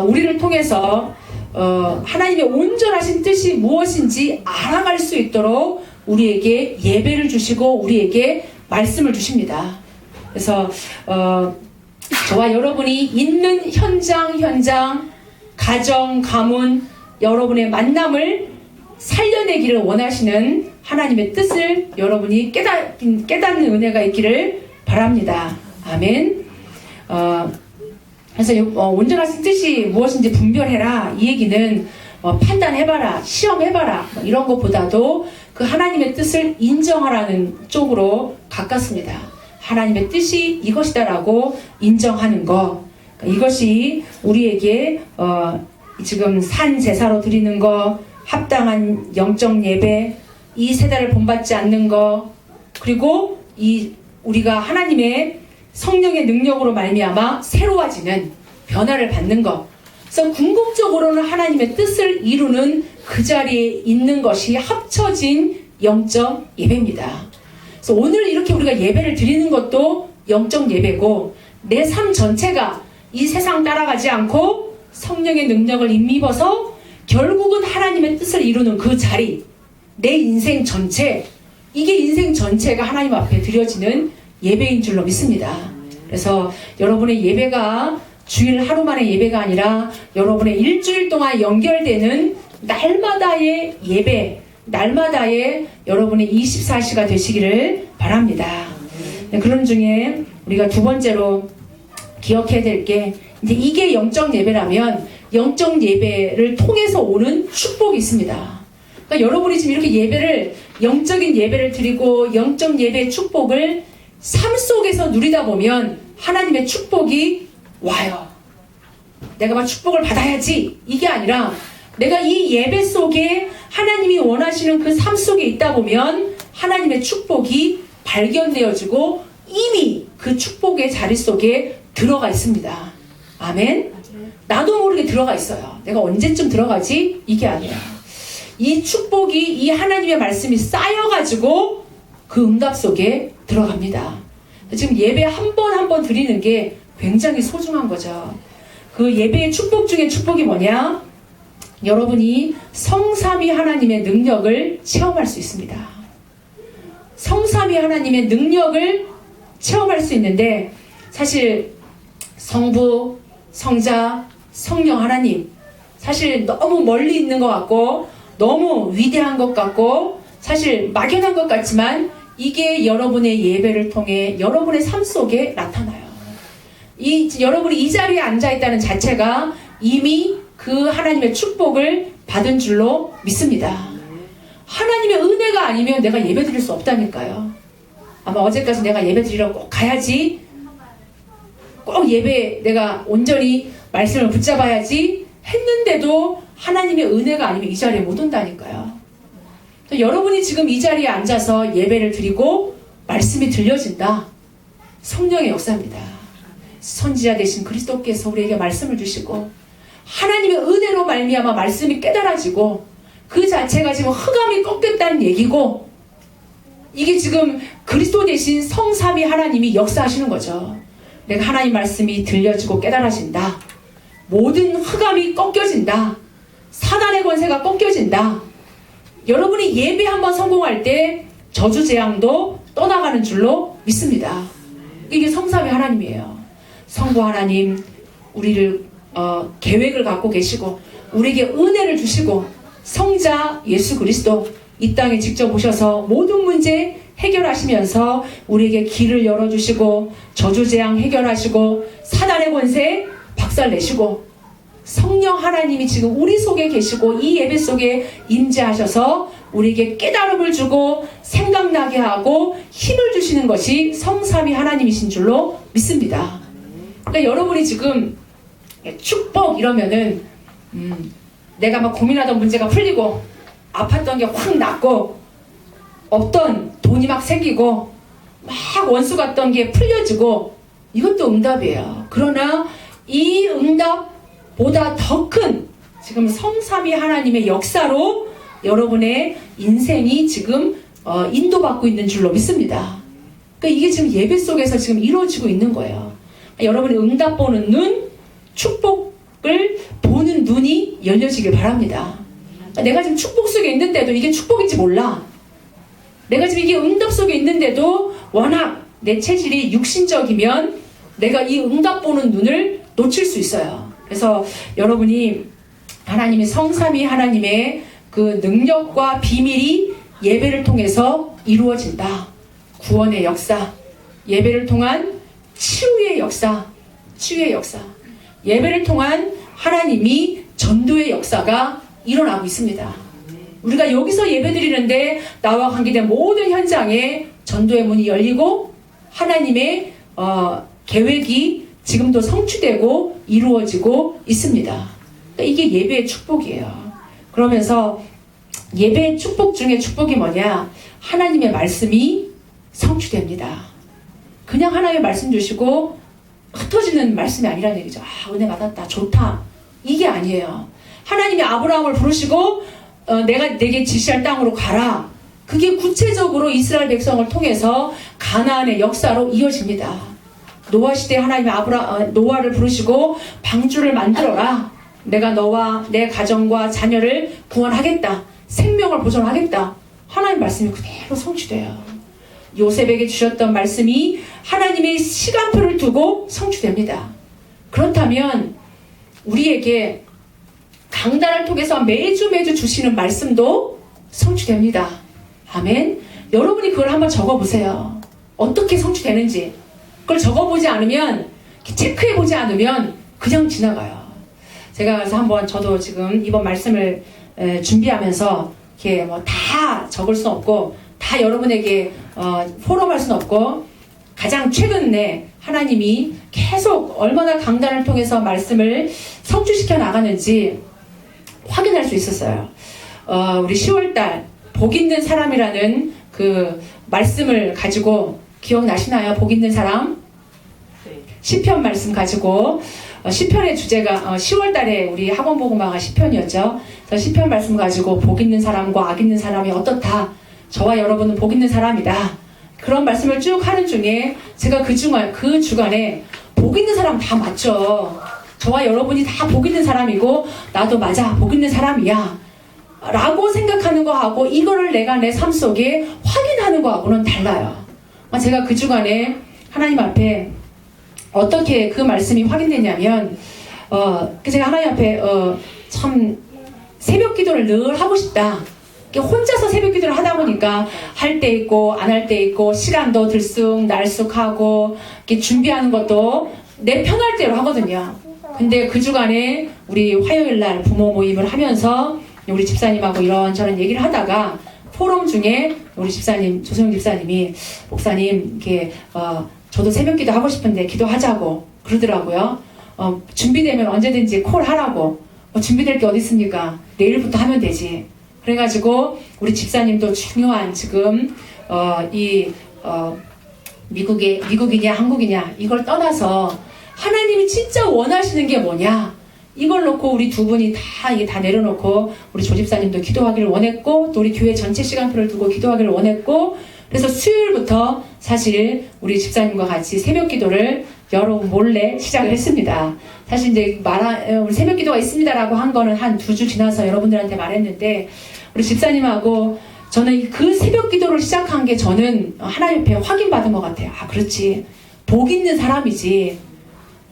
우리를 통해서 하나님의 온전하신 뜻이 무엇인지 알아갈 수 있도록 우리에게 예배를 주시고 우리에게 말씀을 주십니다. 그래서 저와 여러분이 있는 현장, 가정, 가문, 여러분의 만남을 살려내기를 원하시는 하나님의 뜻을 여러분이 깨닫는 은혜가 있기를 바랍니다. 아멘. 그래서 온전하신 뜻이 무엇인지 분별해라. 이 얘기는 판단해봐라, 시험해봐라 이런 것보다도 그 하나님의 뜻을 인정하라는 쪽으로 가깝습니다. 하나님의 뜻이 이것이다라고 인정하는 것. 이것이 우리에게 지금 산 제사로 드리는 것, 합당한 영적 예배, 이 세대를 본받지 않는 것, 그리고 우리가 하나님의 성령의 능력으로 말미암아 새로워지는 변화를 받는 것. 그래서 궁극적으로는 하나님의 뜻을 이루는 그 자리에 있는 것이 합쳐진 영적 예배입니다. 그래서 오늘 이렇게 우리가 예배를 드리는 것도 영적 예배고 내 삶 전체가 이 세상 따라가지 않고 성령의 능력을 힘입어서 결국은 하나님의 뜻을 이루는 그 자리, 내 인생 전체, 이게 인생 전체가 하나님 앞에 드려지는 예배인 줄로 믿습니다. 그래서 여러분의 예배가 주일 하루만의 예배가 아니라 여러분의 일주일 동안 연결되는 날마다의 예배, 날마다의 여러분의 24시가 되시기를 바랍니다. 그런 중에 우리가 두 번째로 기억해야 될 게 이제 이게 영적 예배라면 영적 예배를 통해서 오는 축복이 있습니다. 그러니까 여러분이 지금 이렇게 예배를 영적인 예배를 드리고 영적 예배의 축복을 삶 속에서 누리다 보면 하나님의 축복이 와요. 내가 막 축복을 받아야지 이게 아니라 내가 이 예배 속에 하나님이 원하시는 그 삶 속에 있다 보면 하나님의 축복이 발견되어지고 이미 그 축복의 자리 속에 들어가 있습니다. 아멘. 나도 모르게 들어가 있어요. 내가 언제쯤 들어가지? 이게 아니라 이 축복이 이 하나님의 말씀이 쌓여가지고 그 응답 속에 들어갑니다. 지금 예배 한 번 한 번 드리는 게 굉장히 소중한 거죠. 그 예배의 축복 중에 축복이 뭐냐? 여러분이 성삼위 하나님의 능력을 체험할 수 있습니다. 성삼위 하나님의 능력을 체험할 수 있는데 사실 성부, 성자, 성령 하나님 사실 너무 멀리 있는 것 같고 너무 위대한 것 같고 사실 막연한 것 같지만 이게 여러분의 예배를 통해 여러분의 삶 속에 나타나요. 여러분이 이 자리에 앉아있다는 자체가 이미 그 하나님의 축복을 받은 줄로 믿습니다. 하나님의 은혜가 아니면 내가 예배 드릴 수 없다니까요. 아마 어제까지 내가 예배 드리러 꼭 가야지, 꼭 예배 내가 온전히 말씀을 붙잡아야지 했는데도 하나님의 은혜가 아니면 이 자리에 못 온다니까요. 여러분이 지금 이 자리에 앉아서 예배를 드리고 말씀이 들려진다. 성령의 역사입니다. 선지자 되신 그리스도께서 우리에게 말씀을 주시고 하나님의 은혜로 말미암아 말씀이 깨달아지고 그 자체가 지금 흑암이 꺾였다는 얘기고 이게 지금 그리스도 대신 성삼위 하나님이 역사하시는 거죠. 내가 하나님 말씀이 들려지고 깨달아진다. 모든 흑암이 꺾여진다. 사단의 권세가 꺾여진다. 여러분이 예배 한번 성공할 때 저주재앙도 떠나가는 줄로 믿습니다. 이게 성삼위 하나님이에요. 성부 하나님 우리를 계획을 갖고 계시고 우리에게 은혜를 주시고 성자 예수 그리스도 이 땅에 직접 오셔서 모든 문제 해결하시면서 우리에게 길을 열어주시고 저주재앙 해결하시고 사단의 권세 박살내시고 성령 하나님이 지금 우리 속에 계시고 이 예배 속에 임재하셔서 우리에게 깨달음을 주고 생각나게 하고 힘을 주시는 것이 성삼위 하나님이신 줄로 믿습니다. 그러니까 여러분이 지금 축복 이러면은 내가 막 고민하던 문제가 풀리고 아팠던 게 확 낫고 없던 돈이 막 생기고 막 원수 같던 게 풀려지고 이것도 응답이에요. 그러나 이 응답보다 더 큰 지금 성삼위 하나님의 역사로 여러분의 인생이 지금 인도받고 있는 줄로 믿습니다. 그러니까 이게 지금 예배 속에서 지금 이루어지고 있는 거예요. 여러분이 응답 보는 눈, 축복을 보는 눈이 열려지길 바랍니다. 내가 지금 축복 속에 있는데도 이게 축복인지 몰라. 내가 지금 이게 응답 속에 있는데도 워낙 내 체질이 육신적이면 내가 이 응답 보는 눈을 놓칠 수 있어요. 그래서 여러분이 하나님의 성삼위 하나님의 그 능력과 비밀이 예배를 통해서 이루어진다. 구원의 역사, 예배를 통한 치유의 역사, 치유의 역사, 예배를 통한 하나님이 전도의 역사가 일어나고 있습니다. 우리가 여기서 예배드리는데 나와 관계된 모든 현장에 전도의 문이 열리고 하나님의 계획이 지금도 성취되고 이루어지고 있습니다. 그러니까 이게 예배의 축복이에요. 그러면서 예배의 축복 중에 축복이 뭐냐? 하나님의 말씀이 성취됩니다. 그냥 하나님의 말씀 주시고 흩어지는 말씀이 아니라는 얘기죠. 아, 은혜 받았다, 좋다, 이게 아니에요. 하나님이 아브라함을 부르시고 내가 내게 지시할 땅으로 가라. 그게 구체적으로 이스라엘 백성을 통해서 가나안의 역사로 이어집니다. 노아 시대에 하나님이 노아를 부르시고 방주를 만들어라. 내가 너와 내 가정과 자녀를 구원하겠다. 생명을 보존하겠다. 하나님 말씀이 그대로 성취돼요. 요셉에게 주셨던 말씀이 하나님의 시간표를 두고 성취됩니다. 그렇다면 우리에게 강단을 통해서 매주 주시는 말씀도 성취됩니다. 아멘. 여러분이 그걸 한번 적어보세요. 어떻게 성취되는지. 그걸 적어보지 않으면, 체크해보지 않으면 그냥 지나가요. 제가 그래서 한번 저도 지금 이번 말씀을 준비하면서 이렇게 뭐 다 적을 수는 없고 다 여러분에게 포럼할 수는 없고 가장 최근에 하나님이 계속 얼마나 강단을 통해서 말씀을 성취시켜 나가는지 확인할 수 있었어요. 우리 10월달 복 있는 사람이라는 그 말씀을 가지고 기억나시나요? 복 있는 사람? 시편 말씀 가지고 시편의 주제가 10월달에 우리 학원복음화가 시편이었죠. 그래서 시편 말씀 가지고 복 있는 사람과 악 있는 사람이 어떻다. 저와 여러분은 복 있는 사람이다. 그런 말씀을 쭉 하는 중에 제가 그 주간에 복 있는 사람 다 맞죠. 저와 여러분이 다 복 있는 사람이고 나도 맞아 복 있는 사람이야 라고 생각하는 거하고 이거를 내가 내 삶 속에 확인하는 거하고는 달라요. 제가 그 주간에 하나님 앞에 어떻게 그 말씀이 확인됐냐면 제가 하나님 앞에 참 새벽 기도를 늘 하고 싶다. 혼자서 새벽 기도를 하다 보니까 할 때 있고 안 할 때 있고 시간도 들쑥날쑥하고 준비하는 것도 내 편할 대로 하거든요. 근데 그 주간에 우리 화요일날 부모 모임을 하면서 우리 집사님하고 이런저런 얘기를 하다가 포럼 중에 우리 집사님 조소영 집사님이 목사님 이렇게 저도 새벽기도 하고 싶은데 기도하자고 그러더라고요. 준비되면 언제든지 콜하라고. 준비될 게 어디 있습니까? 내일부터 하면 되지. 그래가지고 우리 집사님도 중요한 지금 미국이냐 한국이냐 이걸 떠나서 하나님이 진짜 원하시는 게 뭐냐 이걸 놓고 우리 두 분이 다 내려놓고 우리 조 집사님도 기도하기를 원했고 또 우리 교회 전체 시간표를 두고 기도하기를 원했고 그래서 수요일부터 사실 우리 집사님과 같이 새벽 기도를 여러분 몰래 시작을 했습니다. 사실 이제 우리 새벽 기도가 있습니다라고 한 거는 한 2주 지나서 여러분들한테 말했는데 우리 집사님하고 저는 그 새벽 기도를 시작한 게 저는 하나님 앞에 확인받은 것 같아요. 아 그렇지 복 있는 사람이지.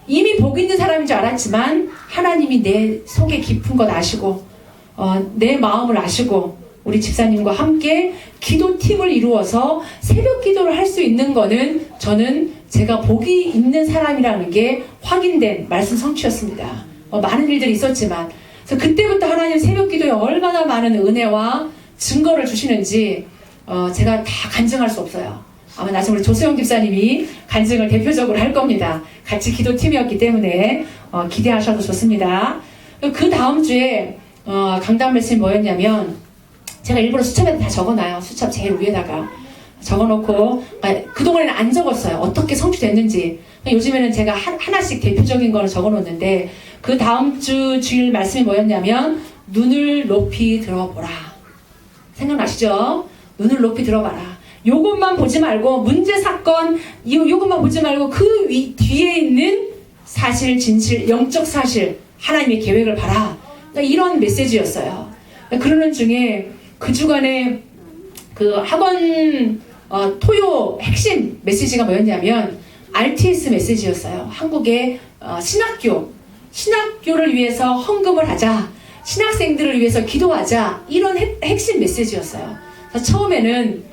이미 복 있는 사람인 줄 알았지만 하나님이 내 속에 깊은 것 아시고 내 마음을 아시고 우리 집사님과 함께 기도팀을 이루어서 새벽 기도를 할 수 있는 거는 저는 제가 복이 있는 사람이라는 게 확인된 말씀 성취였습니다. 많은 일들이 있었지만 그래서 그때부터 하나님 새벽 기도에 얼마나 많은 은혜와 증거를 주시는지 제가 다 간증할 수 없어요. 아마 나중에 우리 조수영 집사님이 간증을 대표적으로 할 겁니다. 같이 기도팀이었기 때문에 기대하셔도 좋습니다. 그 다음 주에 강단 말씀이 뭐였냐면 제가 일부러 수첩에 다 적어놔요. 수첩 제일 위에다가 적어놓고 그동안에는 안 적었어요. 어떻게 성취됐는지. 요즘에는 제가 하나씩 대표적인 거는 적어놓는데 그 다음 주 주일 말씀이 뭐였냐면 눈을 높이 들어보라. 생각나시죠? 눈을 높이 들어봐라. 요것만 보지 말고 문제 사건 요것만 보지 말고 그 뒤에 있는 사실 진실 영적 사실 하나님의 계획을 봐라. 그러니까 이런 메시지였어요. 그러는 중에 그 주간에 그 학원 토요 핵심 메시지가 뭐였냐면 RTS 메시지였어요. 한국의 신학교를 위해서 헌금을 하자, 신학생들을 위해서 기도하자, 이런 핵심 메시지였어요. 그래서 처음에는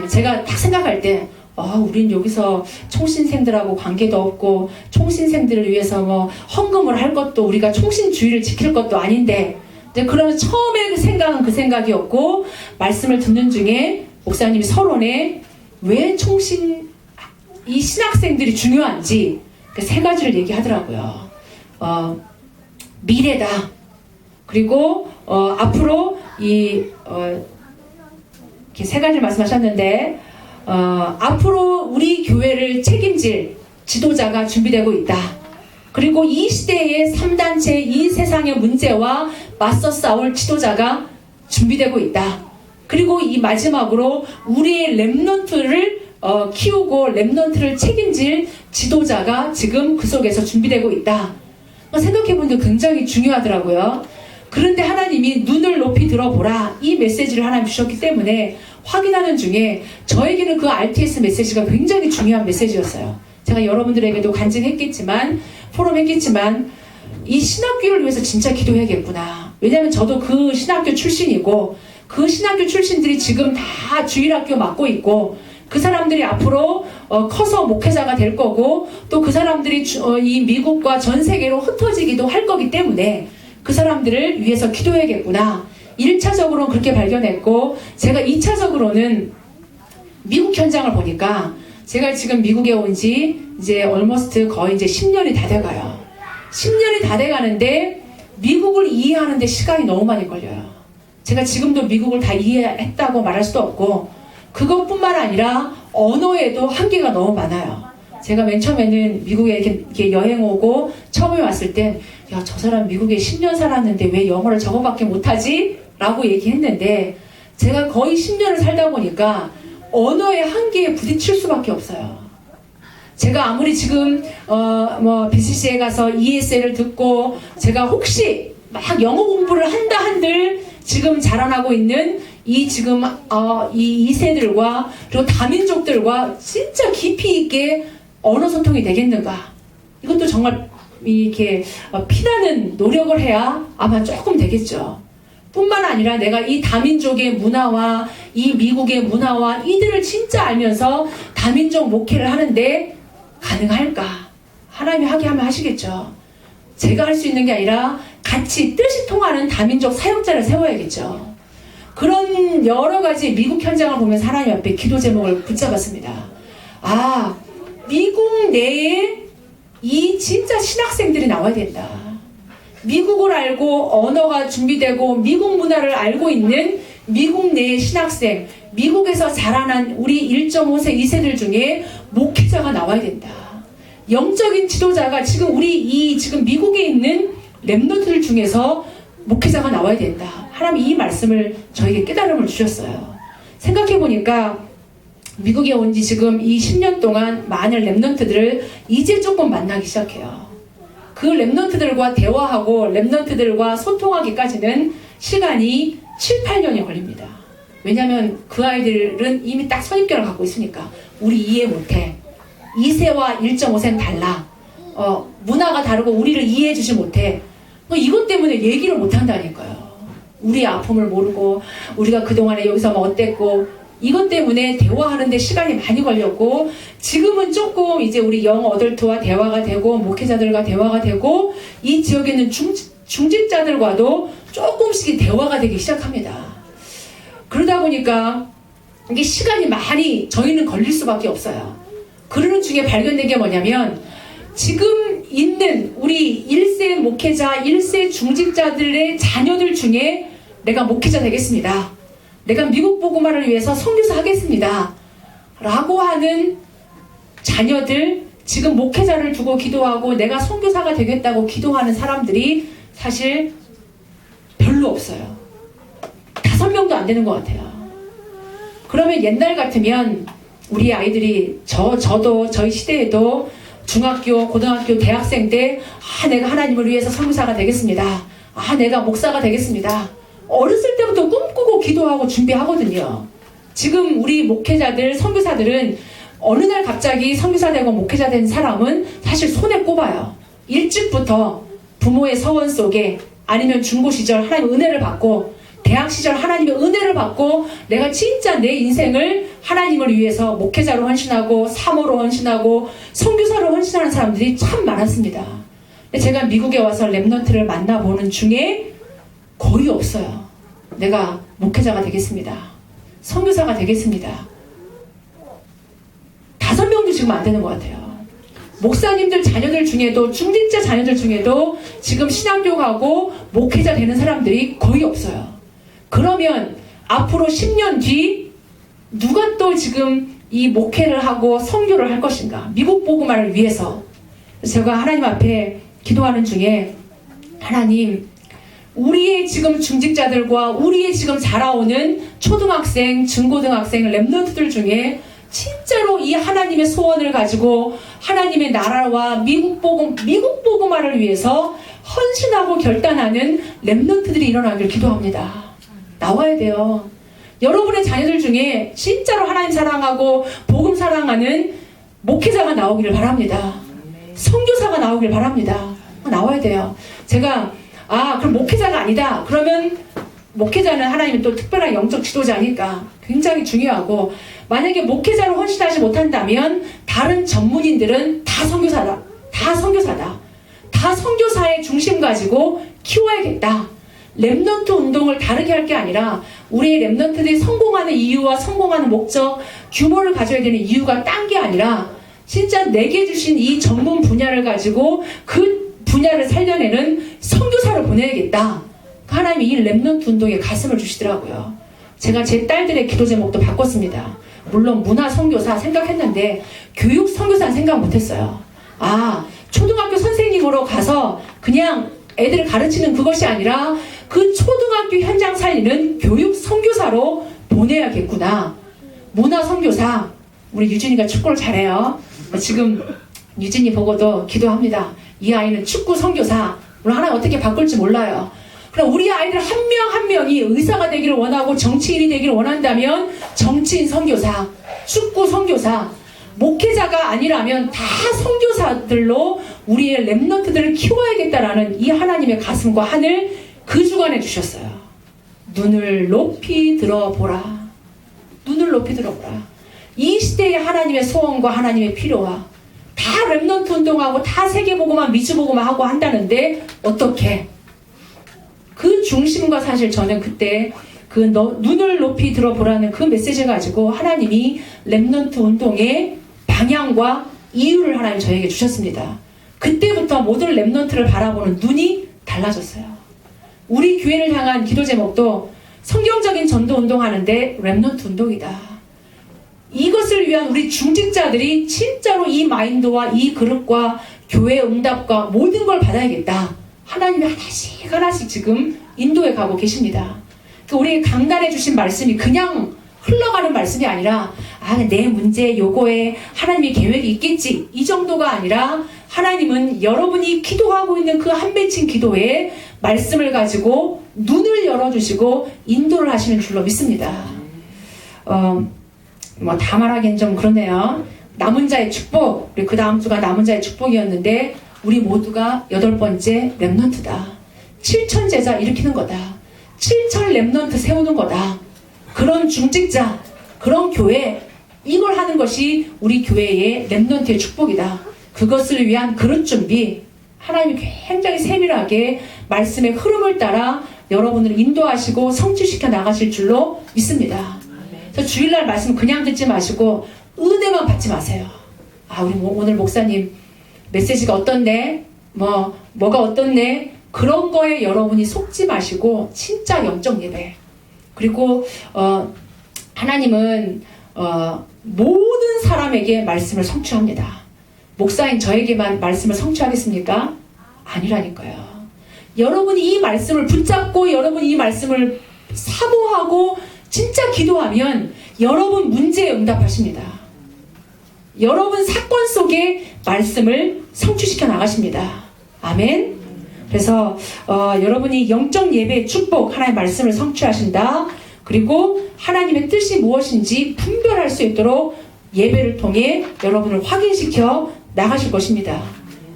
제가 딱 생각할 때 우린 여기서 총신생들하고 관계도 없고 총신생들을 위해서 뭐 헌금을 할 것도 우리가 총신주의를 지킬 것도 아닌데 그러면 처음에 그 생각은 그 생각이었고 말씀을 듣는 중에 목사님이 서론에 왜 이 신학생들이 중요한지 그 세 가지를 얘기하더라고요. 미래다. 그리고 앞으로 이렇게 세 가지를 말씀하셨는데 앞으로 우리 교회를 책임질 지도자가 준비되고 있다. 그리고 이 시대의 3단체 이 세상의 문제와 맞서 싸울 지도자가 준비되고 있다. 그리고 이 마지막으로 우리의 렘넌트를 키우고 렘넌트를 책임질 지도자가 지금 그 속에서 준비되고 있다. 생각해보니까 굉장히 중요하더라고요. 그런데 하나님이 눈을 높이 들어보라 이 메시지를 하나님 주셨기 때문에 확인하는 중에 저에게는 그 RTS 메시지가 굉장히 중요한 메시지였어요. 제가 여러분들에게도 간증했겠지만 포럼했겠지만 이 신학교를 위해서 진짜 기도해야겠구나. 왜냐하면 저도 그 신학교 출신이고 그 신학교 출신들이 지금 다 주일학교 맡고 있고 그 사람들이 앞으로 커서 목회자가 될 거고 또 그 사람들이 이 미국과 전 세계로 흩어지기도 할 거기 때문에 그 사람들을 위해서 기도해야겠구나. 1차적으로는 그렇게 발견했고 제가 2차적으로는 미국 현장을 보니까 제가 지금 미국에 온 지 이제 almost 거의 이제 10년이 다 돼가요. 10년이 다 돼가는데 미국을 이해하는데 시간이 너무 많이 걸려요. 제가 지금도 미국을 다 이해했다고 말할 수도 없고 그것뿐만 아니라 언어에도 한계가 너무 많아요. 제가 맨 처음에는 미국에 이렇게 여행 오고 처음에 왔을 땐 야, 저 사람 미국에 10년 살았는데 왜 영어를 저거밖에 못하지? 라고 얘기했는데 제가 거의 10년을 살다 보니까 언어의 한계에 부딪힐 수밖에 없어요. 제가 아무리 지금 BCC에 가서 ESL을 듣고 제가 혹시 막 영어 공부를 한다 한들 지금 자라나고 있는 이 지금 이 2세들과 그리고 다민족들과 진짜 깊이 있게 언어 소통이 되겠는가? 이것도 정말 이렇게 피나는 노력을 해야 아마 조금 되겠죠. 뿐만 아니라 내가 이 다민족의 문화와 이 미국의 문화와 이들을 진짜 알면서 다민족 목회를 하는데 가능할까? 하나님이 하게 하면 하시겠죠. 제가 할 수 있는 게 아니라 같이 뜻이 통하는 다민족 사역자를 세워야겠죠. 그런 여러 가지 미국 현장을 보면서 하나님 앞에 기도 제목을 붙잡았습니다. 미국 내에 이 진짜 신학생들이 나와야 된다. 미국을 알고 언어가 준비되고 미국 문화를 알고 있는 미국 내의 신학생, 미국에서 자라난 우리 1.5세, 2세들 중에 목회자가 나와야 된다. 영적인 지도자가 지금 지금 미국에 있는 렘넌트들 중에서 목회자가 나와야 된다. 하나님이 이 말씀을 저에게 깨달음을 주셨어요. 생각해보니까 미국에 온 지 지금 이 10년 동안 많은 렘넌트들을 이제 조금 만나기 시작해요. 그 렘넌트들과 대화하고 렘넌트들과 소통하기까지는 시간이 7, 8년이 걸립니다. 왜냐하면 그 아이들은 이미 딱 선입견을 갖고 있으니까 우리 이해 못해. 2세와 1.5세는 달라. 문화가 다르고 우리를 이해해 주지 못해. 이것 때문에 얘기를 못한다니까요. 우리의 아픔을 모르고 우리가 그동안에 여기서 뭐 어땠고 이것 때문에 대화하는데 시간이 많이 걸렸고 지금은 조금 이제 우리 영 어덜트와 대화가 되고 목회자들과 대화가 되고 이 지역에 있는 중직자들과도 조금씩 대화가 되기 시작합니다. 그러다 보니까 이게 시간이 많이 저희는 걸릴 수밖에 없어요. 그러는 중에 발견된 게 뭐냐면 지금 있는 우리 1세 목회자, 1세 중직자들의 자녀들 중에 내가 목회자 되겠습니다. 내가 미국 복음화를 위해서 선교사 하겠습니다. 라고 하는 자녀들, 지금 목회자를 두고 기도하고 내가 선교사가 되겠다고 기도하는 사람들이 사실 별로 없어요. 5명도 안 되는 것 같아요. 그러면 옛날 같으면 우리 아이들이 저도 저희 시대에도 중학교, 고등학교, 대학생 때 내가 하나님을 위해서 선교사가 되겠습니다. 내가 목사가 되겠습니다. 어렸을 때부터 꿈꾸고 기도하고 준비하거든요. 지금 우리 목회자들, 선교사들은 어느 날 갑자기 선교사 되고 목회자 된 사람은 사실 손에 꼽아요. 일찍부터 부모의 서원 속에 아니면 중고 시절 하나님의 은혜를 받고 대학 시절 하나님의 은혜를 받고 내가 진짜 내 인생을 하나님을 위해서 목회자로 헌신하고 사모로 헌신하고 선교사로 헌신하는 사람들이 참 많았습니다. 근데 제가 미국에 와서 랩넌트를 만나보는 중에 거의 없어요. 내가 목회자가 되겠습니다. 선교사가 되겠습니다. 5명도 지금 안 되는 것 같아요. 목사님들 자녀들 중에도 중직자 자녀들 중에도 지금 신앙교육하고 목회자 되는 사람들이 거의 없어요. 그러면 앞으로 10년 뒤 누가 또 지금 이 목회를 하고 선교를 할 것인가? 미국 복음화를 위해서. 제가 하나님 앞에 기도하는 중에 하나님, 우리의 지금 중직자들과 우리의 지금 자라오는 초등학생, 중고등학생, 랩런트들 중에 진짜로 이 하나님의 소원을 가지고 하나님의 나라와 미국 복음화를 위해서 헌신하고 결단하는 랩런트들이 일어나기를 기도합니다. 나와야 돼요. 여러분의 자녀들 중에 진짜로 하나님 사랑하고 복음 사랑하는 목회자가 나오기를 바랍니다. 선교사가 나오길 바랍니다. 나와야 돼요. 제가 그럼 목회자가 아니다. 그러면 목회자는 하나님은 또 특별한 영적 지도자니까 굉장히 중요하고 만약에 목회자로 헌신하지 못한다면 다른 전문인들은 다 선교사다. 다 선교사다. 다 선교사의 중심 가지고 키워야겠다. 랩넌트 운동을 다르게 할 게 아니라 우리의 랩넌트들이 성공하는 이유와 성공하는 목적, 규모를 가져야 되는 이유가 딴 게 아니라 진짜 내게 주신 이 전문 분야를 가지고 그 분야를 살려내는 선교사를 보내야겠다. 하나님이 이 랩넌트 운동에 가슴을 주시더라고요. 제가 제 딸들의 기도 제목도 바꿨습니다. 물론 문화 선교사 생각했는데 교육 선교사는 생각 못했어요. 초등학교 선생님으로 가서 그냥 애들을 가르치는 그것이 아니라 그 초등학교 현장 살리는 교육 선교사로 보내야겠구나. 문화 선교사. 우리 유진이가 축구를 잘해요. 지금 유진이 보고도 기도합니다. 이 아이는 축구 선교사. 우리 하나 어떻게 바꿀지 몰라요. 그럼 우리 아이들 한 명 한 명이 의사가 되기를 원하고 정치인이 되기를 원한다면 정치인 선교사, 축구 선교사, 목회자가 아니라면 다 선교사들로 우리의 랩넌트들을 키워야겠다라는 이 하나님의 가슴과 하늘 그 주관해 주셨어요. 눈을 높이 들어보라. 눈을 높이 들어보라. 이 시대의 하나님의 소원과 하나님의 필요와 다 랩넌트 운동하고 다 세계보고만 미주보고만 하고 한다는데 어떻게? 그 중심과 사실 저는 그때 눈을 높이 들어보라는 그 메시지를 가지고 하나님이 랩넌트 운동의 방향과 이유를 하나님 저에게 주셨습니다. 그때부터 모든 랩넌트를 바라보는 눈이 달라졌어요. 우리 교회를 향한 기도 제목도 성경적인 전도 운동하는데 랩넌트 운동이다. 이것을 위한 우리 중직자들이 진짜로 이 마인드와 이 그릇과 교회 응답과 모든 걸 받아야겠다. 하나님이 하나씩 하나씩 지금 인도에 가고 계십니다. 우리 강단해 주신 말씀이 그냥 흘러가는 말씀이 아니라 내 문제 요거에 하나님의 계획이 있겠지 이 정도가 아니라 하나님은 여러분이 기도하고 있는 그 한 맺힌 기도에 말씀을 가지고 눈을 열어주시고 인도를 하시는 줄로 믿습니다. 다 말하기엔 좀 그렇네요. 남은 자의 축복, 우리 그 다음 주가 남은 자의 축복이었는데 우리 모두가 8번째 랩넌트다. 7천 제자 일으키는 거다. 7천 렘넌트 세우는 거다. 그런 중직자, 그런 교회, 이걸 하는 것이 우리 교회의 렘넌트의 축복이다. 그것을 위한 그릇 준비, 하나님이 굉장히 세밀하게 말씀의 흐름을 따라 여러분을 인도하시고 성취시켜 나가실 줄로 믿습니다. 그래서 주일날 말씀 그냥 듣지 마시고 은혜만 받지 마세요. 아, 우리 오늘 목사님 메시지가 어떻네? 뭐가 어떻네? 그런 거에 여러분이 속지 마시고 진짜 영적 예배. 그리고 하나님은 모든 사람에게 말씀을 성취합니다. 목사인 저에게만 말씀을 성취하겠습니까? 아니라니까요. 여러분이 이 말씀을 붙잡고 여러분이 이 말씀을 사모하고 진짜 기도하면 여러분 문제에 응답하십니다. 여러분 사건 속에 말씀을 성취시켜 나가십니다. 아멘. 그래서 여러분이 영적 예배의 축복, 하나님의 말씀을 성취하신다. 그리고 하나님의 뜻이 무엇인지 분별할 수 있도록 예배를 통해 여러분을 확인시켜 나가실 것입니다.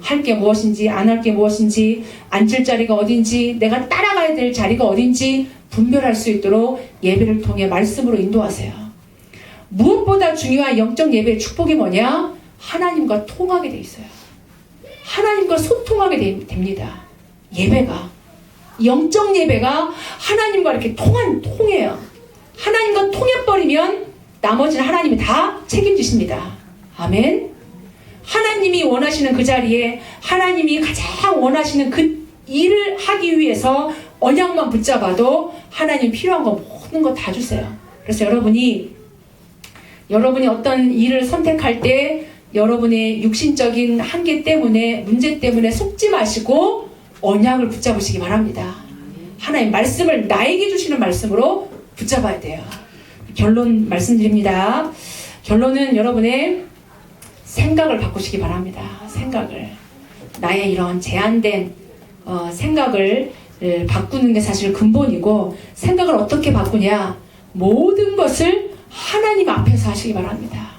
할 게 무엇인지, 안 할 게 무엇인지, 앉을 자리가 어딘지, 내가 따라가야 될 자리가 어딘지 분별할 수 있도록 예배를 통해 말씀으로 인도하세요. 무엇보다 중요한 영적 예배의 축복이 뭐냐? 하나님과 통하게 돼 있어요. 하나님과 소통하게 됩니다. 예배가, 영적 예배가 하나님과 이렇게 통해요. 하나님과 통해버리면 나머지는 하나님이 다 책임지십니다. 아멘. 하나님이 원하시는 그 자리에 하나님이 가장 원하시는 그 일을 하기 위해서 언약만 붙잡아도 하나님 필요한 거 모든 거 다 주세요. 그래서 여러분이 어떤 일을 선택할 때 여러분의 육신적인 한계 때문에, 문제 때문에 속지 마시고 언약을 붙잡으시기 바랍니다. 하나님 말씀을 나에게 주시는 말씀으로 붙잡아야 돼요. 결론 말씀드립니다. 결론은 여러분의 생각을 바꾸시기 바랍니다. 생각을. 나의 이런 제한된 생각을 바꾸는 게 사실 근본이고, 생각을 어떻게 바꾸냐? 모든 것을 하나님 앞에서 하시기 바랍니다.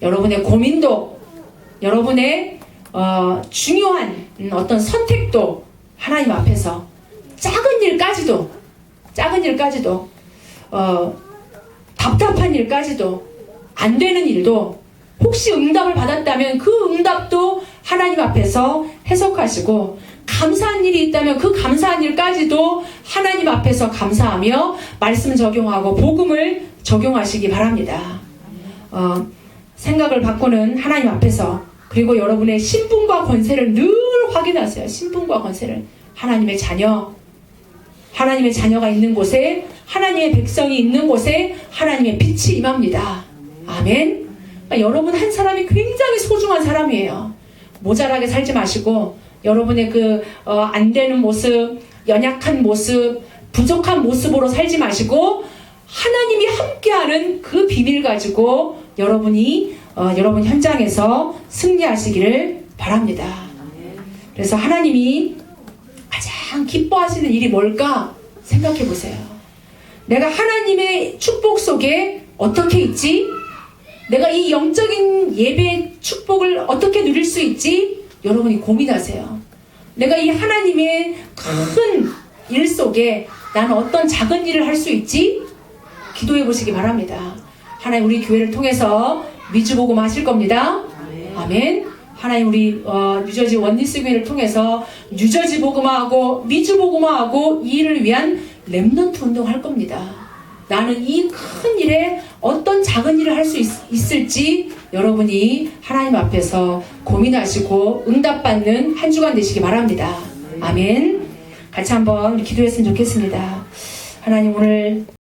여러분의 고민도, 여러분의 중요한 어떤 선택도 하나님 앞에서, 작은 일까지도 답답한 일까지도, 안 되는 일도, 혹시 응답을 받았다면 그 응답도 하나님 앞에서 해석하시고, 감사한 일이 있다면 그 감사한 일까지도 하나님 앞에서 감사하며 말씀 적용하고 복음을 적용하시기 바랍니다. 생각을 바꾸는 하나님 앞에서, 그리고 여러분의 신분과 권세를 늘 확인하세요. 신분과 권세를. 하나님의 자녀가 있는 곳에, 하나님의 백성이 있는 곳에 하나님의 빛이 임합니다. 아멘. 그러니까 여러분 한 사람이 굉장히 소중한 사람이에요. 모자라게 살지 마시고, 여러분의 안 되는 모습, 연약한 모습, 부족한 모습으로 살지 마시고, 하나님이 함께하는 그 비밀 가지고 여러분이 여러분 현장에서 승리하시기를 바랍니다. 그래서 하나님이 가장 기뻐하시는 일이 뭘까 생각해 보세요. 내가 하나님의 축복 속에 어떻게 있지? 내가 이 영적인 예배의 축복을 어떻게 누릴 수 있지? 여러분이 고민하세요. 내가 이 하나님의 큰 일 속에 나는 어떤 작은 일을 할 수 있지? 기도해 보시기 바랍니다. 하나님 우리 교회를 통해서 미주복음 하실 겁니다. 아멘. 하나님 우리 뉴저지 원리스 교회를 통해서 뉴저지 복음화하고 미주 복음화하고 이 일을 위한 렘넌트 운동할 겁니다. 나는 이 큰 일에 어떤 작은 일을 할 수 있을지 여러분이 하나님 앞에서 고민하시고 응답받는 한 주간 되시기 바랍니다. 아멘. 같이 한번 기도했으면 좋겠습니다. 하나님 오늘